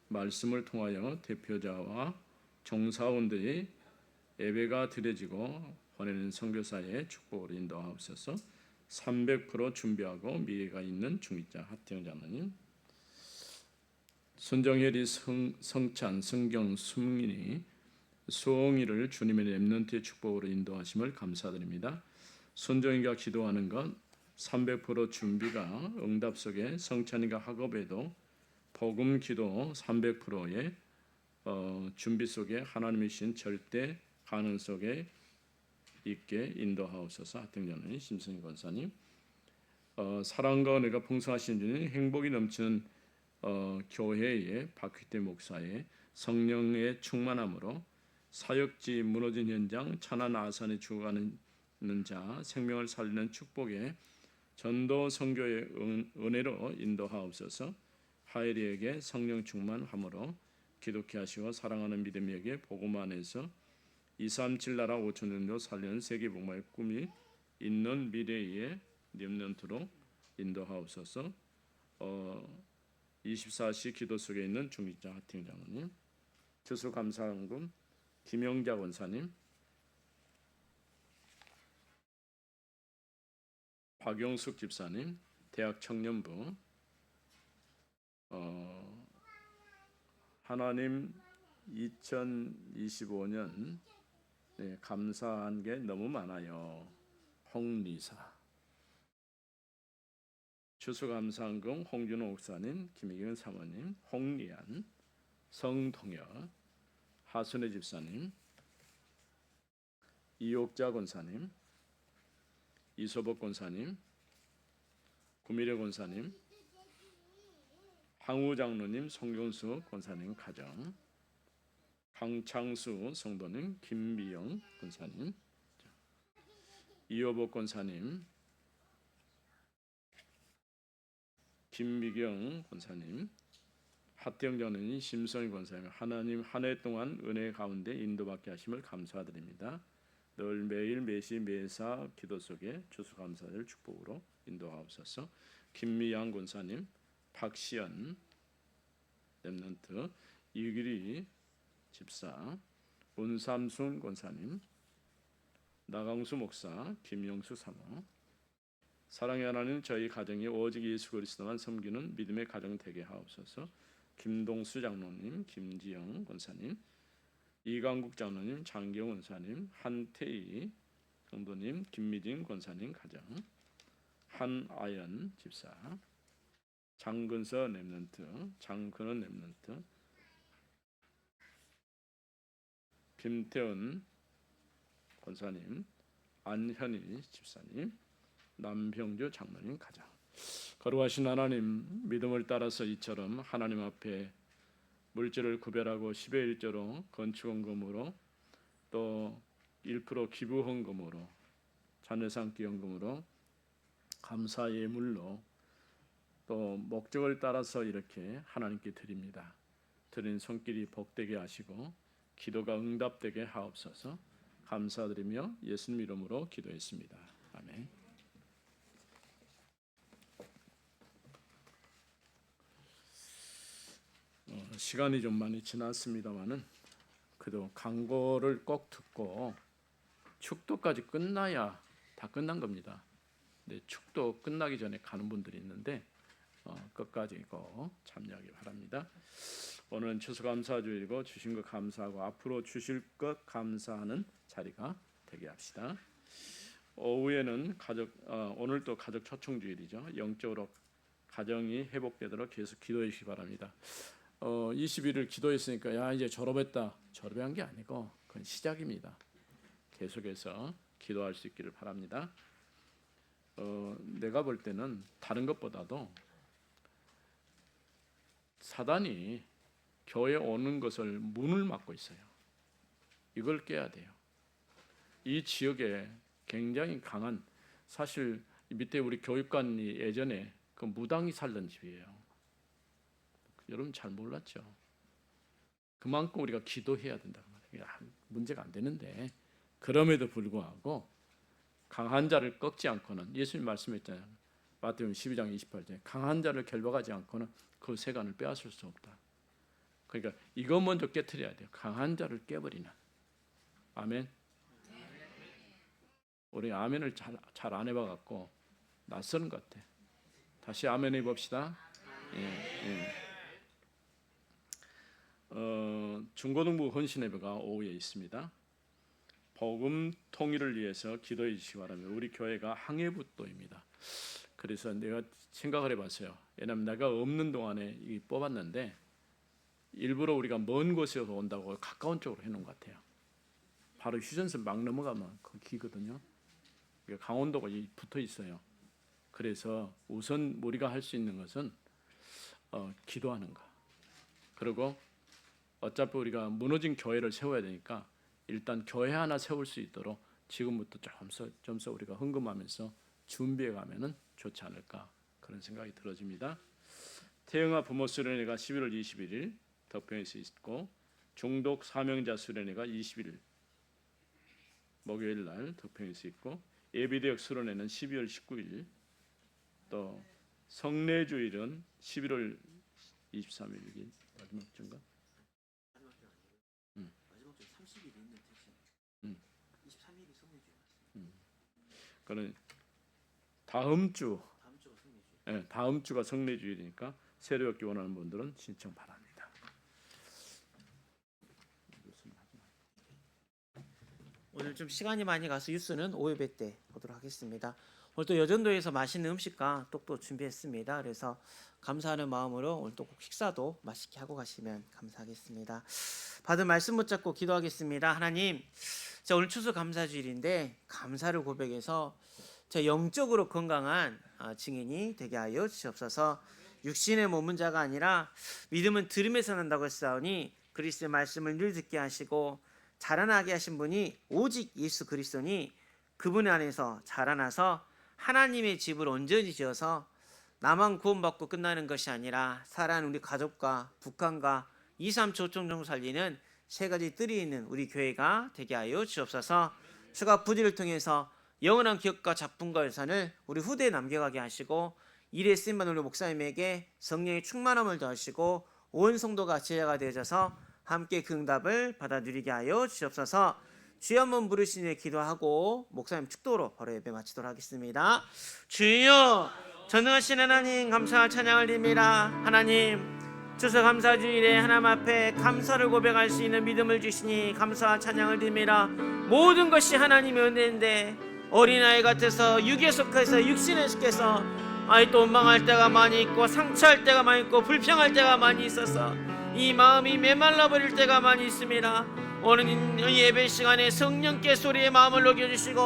말씀을 통하여 대표자와 종사원들이 예배가 드려지고 보내는 선교사의 축복으로 인도하옵소서. 300% 준비하고 미래가 있는 중직자 하태영 장로님, 손정혜리, 성찬, 성경, 숨민이, 수홍이를 주님의 렘넌트의 축복으로 인도하심을 감사드립니다. 손정희가 기도하는 것 300% 준비가 응답 속에, 성찬이가 학업에도 복음 기도 300%의 준비 속에 하나님이 신 절대 가능 속에 있게 인도하옵소서. 하태경장로님, 심성희 권사님, 사랑과 은혜가 풍성하신 주님, 행복이 넘치는 교회의 박휘태 목사의 성령의 충만함으로 사역지 무너진 현장, 천안 아산에 죽어가는 자 생명을 살리는 축복에 전도 선교의 은혜로 인도하옵소서. 하엘이에게 성령 충만함으로 기독케 하시고 사랑하는 믿음에게 복음 안에서 237 나라 5천년도 살리는 세계복음의 꿈이 있는 미래의 렘넌트로 인도하옵소서. 24시 기도 속에 있는 중직자 하팅 장로님, 추수감사헌금 김영자 권사님, 박용숙 집사님, 대학 청년부, 하나님 2025년 감사한 게 너무 많아요. 홍리사, 추수감사헌금 홍준호 목사님, 김희경 사모님, 홍리안, 성동혁, 하순애 집사님, 이옥자 권사님, 이소복 권사님, 구미래 권사님, 항우 장로님, 송경수 권사님 가정, 강창수 성도님, 김미영 권사님, 이호복 권사님, 김미경 권사님, 하태영 장로님, 심성희 권사님, 하나님 한 해 동안 은혜 가운데 인도받게 하심을 감사드립니다. 늘 매일 매시 매사 기도 속에 추수감사절 축복으로 인도하옵소서. 김미양 권사님, 박시연 렘넌트, 이규리 집사, 문삼순 권사님, 나강수 목사, 김영수 사모. 사랑의 하나님, 저희 가정이 오직 예수 그리스도만 섬기는 믿음의 가정 되게 하옵소서. 김동수 장로님, 김지영 권사님, 이강국 장로님, 장경 권사님, 한태희 성도님, 김미진 권사님 가정, 한아연 집사, 장근서 렘넌트, 장근원 렘넌트, 김태훈 권사님, 안현희 집사님, 남병주 장로님 가정. 거룩하신 하나님, 믿음을 따라서 이처럼 하나님 앞에 물질을 구별하고 10의 1조로 건축헌금으로 또 1% 기부헌금으로 자녀상기헌금으로 감사 예물로 또 목적을 따라서 이렇게 하나님께 드립니다. 드린 손길이 복되게 하시고 기도가 응답되게 하옵소서. 감사드리며 예수님 이름으로 기도했습니다. 아멘. 시간이 좀 많이 지났습니다만은 그래도 광고를 꼭 듣고 축도까지 끝나야 다 끝난 겁니다. 근데 축도 끝나기 전에 가는 분들이 있는데 끝까지 꼭 참여하기 바랍니다. 오늘은 추수감사주일이고 주신 것 감사하고 앞으로 주실 것 감사하는 자리가 되게 합시다. 오후에는 오늘 또 가족 초청주일이죠. 영적으로 가정이 회복되도록 계속 기도해 주시기 바랍니다. 21일 기도했으니까 야 이제 졸업했다. 졸업한 게 아니고 그건 시작입니다. 계속해서 기도할 수 있기를 바랍니다. 내가 볼 때는 다른 것보다도 사단이 교회에 오는 것을 문을 막고 있어요. 이걸 깨야 돼요. 이 지역에 굉장히 강한, 사실 밑에 우리 교육관이 예전에 그 무당이 살던 집이에요. 여러분 잘 몰랐죠? 그만큼 우리가 기도해야 된다는 말이에요. 문제가 안 되는데 그럼에도 불구하고 강한 자를 꺾지 않고는, 예수님 말씀했잖아요. 마태복음 12장 28절에 강한 자를 결박하지 않고는 그 세간을 빼앗을 수 없다. 그러니까 이거 먼저 깨트려야 돼요. 강한 자를 깨버리는. 아멘. 우리 아멘을 잘 안 해봐갖고 낯선 것 같아. 다시 아멘 해봅시다. 예. 중고등부 헌신예배가 오후에 있습니다. 복음 통일을 위해서 기도해 주시기 바랍니다. 우리 교회가 항해부도입니다. 그래서 내가 생각을 해봤어요. 왜냐하면 내가 없는 동안에 뽑았는데 일부러 우리가 먼 곳에서 온다고 가까운 쪽으로 해놓은 것 같아요. 바로 휴전선 막 넘어가면 거기거든요. 강원도가 붙어 있어요. 그래서 우선 우리가 할 수 있는 것은 기도하는 거. 그리고 어차피 우리가 무너진 교회를 세워야 되니까 일단 교회 하나 세울 수 있도록 지금부터 점서 우리가 헌금하면서 준비해 가면은 좋지 않을까 그런 생각이 들어집니다. 태영아 부모 수련회가 11월 21일 덕평에서 있고 중독 사명자 수련회가 20일 목요일 날 덕평에서 있고 예비대학 수련회는 12월 19일 또 성례주일은 11월 23일 마지막 주인가? 그는 다음 주가 성례주일이니까 새로 얻기 원하는 분들은 신청 바랍니다. 오늘 좀 시간이 많이 가서 뉴스는 오예배 때 보도록 하겠습니다. 오늘 또 여전도에서 맛있는 음식과 떡도 준비했습니다. 그래서 감사하는 마음으로 오늘 또 꼭 식사도 맛있게 하고 가시면 감사하겠습니다. 받은 말씀 붙잡고 기도하겠습니다. 하나님, 자 오늘 추수감사주일인데 감사를 고백해서 저 영적으로 건강한 증인이 되게 하여 주시옵소서. 육신의 몸은 자가 아니라 믿음은 들음에서 난다고 했사오니 그리스도의 말씀을 늘 듣게 하시고 자라나게 하신 분이 오직 예수 그리스도니 그분 안에서 자라나서 하나님의 집을 온전히 지어서 나만 구원받고 끝나는 것이 아니라 사랑하는 우리 가족과 북한과 2, 3초 종종 살리는 세 가지 뜰이 있는 우리 교회가 되게 하여 주옵소서. 주가 부디를 통해서 영원한 기억과 작품과 유산을 우리 후대에 남겨가게 하시고 일에 쓰임받는 우리 목사님에게 성령의 충만함을 더하시고 온 성도가 제자가 되어져서 함께 그 응답을 받아 누리게 하여 주옵소서. 주여 한번 부르시니 기도하고 목사님 축도로 바로 예배 마치도록 하겠습니다. 주여 전능하신 하나님 감사와 찬양을 드립니다. 하나님 추수감사주일에 하나님 앞에 감사를 고백할 수 있는 믿음을 주시니 감사와 찬양을 드립니다. 모든 것이 하나님의 은혜인데 어린아이 같아서 육에 속해서 육신에 속해서 또 원망할 때가 많이 있고 상처할 때가 많이 있고 불평할 때가 많이 있어서 이 마음이 메말라 버릴 때가 많이 있습니다. 오늘 예배 시간에 성령께 소리의 마음을 녹여주시고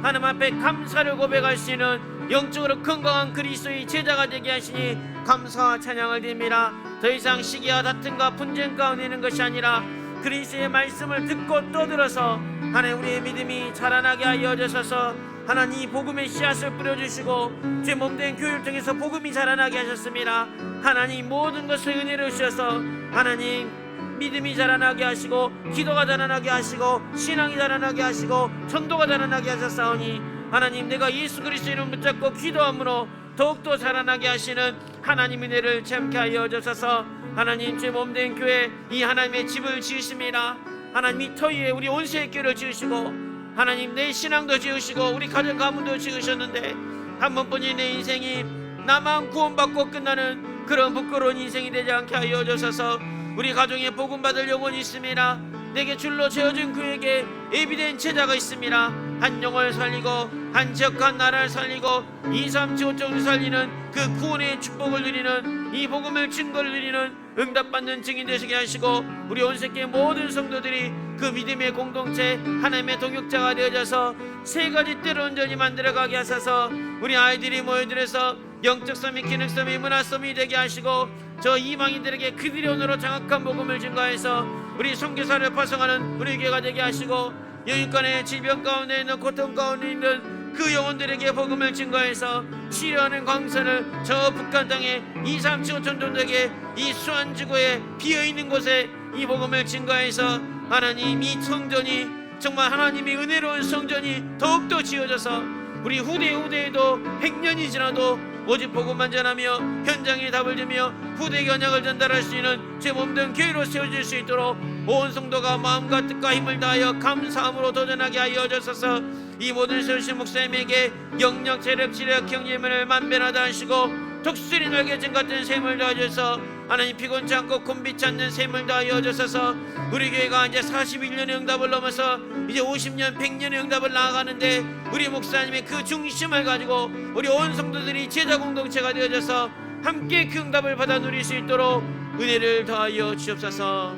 하나님 앞에 감사를 고백할 수 있는 영적으로 건강한 그리스도의 제자가 되게 하시니 감사와 찬양을 드립니다. 더 이상 시기와 다툼과 분쟁 가운데 있는 것이 아니라 그리스도의 말씀을 듣고 떠들어서 하나님 우리의 믿음이 자라나게 하여 주셔서 하나님 이 복음의 씨앗을 뿌려주시고 제 몸된 교회를 통해서 복음이 자라나게 하셨습니다. 하나님 모든 것을 은혜로 주셔서 하나님 믿음이 자라나게 하시고 기도가 자라나게 하시고 신앙이 자라나게 하시고 전도가 자라나게 하셨사오니 하나님 내가 예수 그리스도의 이름 붙잡고 기도함으로 더욱더 자라나게 하시는 하나님의 은혜를 체험케 하여 주셔서 하나님 제 몸된 교회 이 하나님의 집을 지으십니다. 하나님 이 터위에 우리 온 세계를 지으시고 하나님 내 신앙도 지으시고 우리 가정 가문도 지으셨는데 한 번뿐인 내 인생이 나만 구원받고 끝나는 그런 부끄러운 인생이 되지 않게 하여 주셔서 우리 가정에 복음받을 영혼이 있습니다. 내게 줄로 재어준 그에게 예비된 제자가 있습니다. 한 영혼을 살리고 한 지역 한 나라를 살리고 2, 3, 7, 5쪽을 살리는 그 구원의 축복을 누리는 이 복음을 증거를 누리는 응답받는 증인 되시게 하시고 우리 온 세계 모든 성도들이 그 믿음의 공동체 하나님의 동역자가 되어져서 세 가지 뜰을 온전히 만들어가게 하셔서 우리 아이들이 모여들어서 영적 섬이 기능섬이 문화섬이 되게 하시고 저 이방인들에게 그들의 언어로 정확한 복음을 증거해서 우리 선교사를 파송하는 우리 교회가 되게 하시고 영육간의 질병 가운데 있는 고통 가운데 있는 그 영혼들에게 복음을 증거해서 치료하는 광선을 저 북한 땅에 2, 3, 7, 5천 정도에게 이 수안지구에 비어있는 곳에 이 복음을 증거해서 하나님 이 성전이 정말 하나님의 은혜로운 성전이 더욱더 지어져서 우리 후대에도 100년이 지나도 오직 복음만 전하며 현장에 답을 주며 후대에게 언약을 전달할 수 있는 제 몸된 교회로 세워질 수 있도록 온 성도가 마음과 뜻과 힘을 다하여 감사함으로 도전하게 하여 주셔서 이 모든 세우신 목사님에게 영력, 체력, 지력, 경륜을 만변하다 하시고 독수리 날개짓 같은 샘을 더하셔서 하나님 피곤치 않고 곤비치 않는 샘을 더하여 주셔서 우리 교회가 이제 41년의 응답을 넘어서 이제 50년, 100년의 응답을 나아가는데 우리 목사님의 그 중심을 가지고 우리 온 성도들이 제자 공동체가 되어져서 함께 그 응답을 받아 누릴 수 있도록 은혜를 더하여 주옵소서.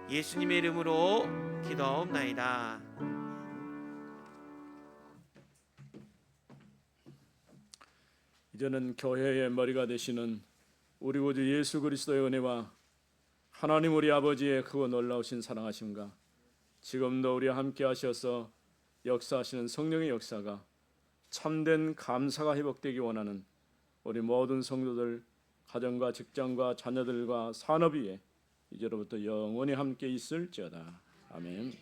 예수님의 이름으로 기도하옵나이다. 이제는 교회의 머리가 되시는 우리 구주 예수 그리스도의 은혜와 하나님 우리 아버지의 크고 놀라우신 사랑하심과 지금도 우리와 함께 하셔서 역사하시는 성령의 역사가 참된 감사가 회복되기 원하는 우리 모든 성도들 가정과 직장과 자녀들과 산업 위에 이제로부터 영원히 함께 있을지어다. 아멘.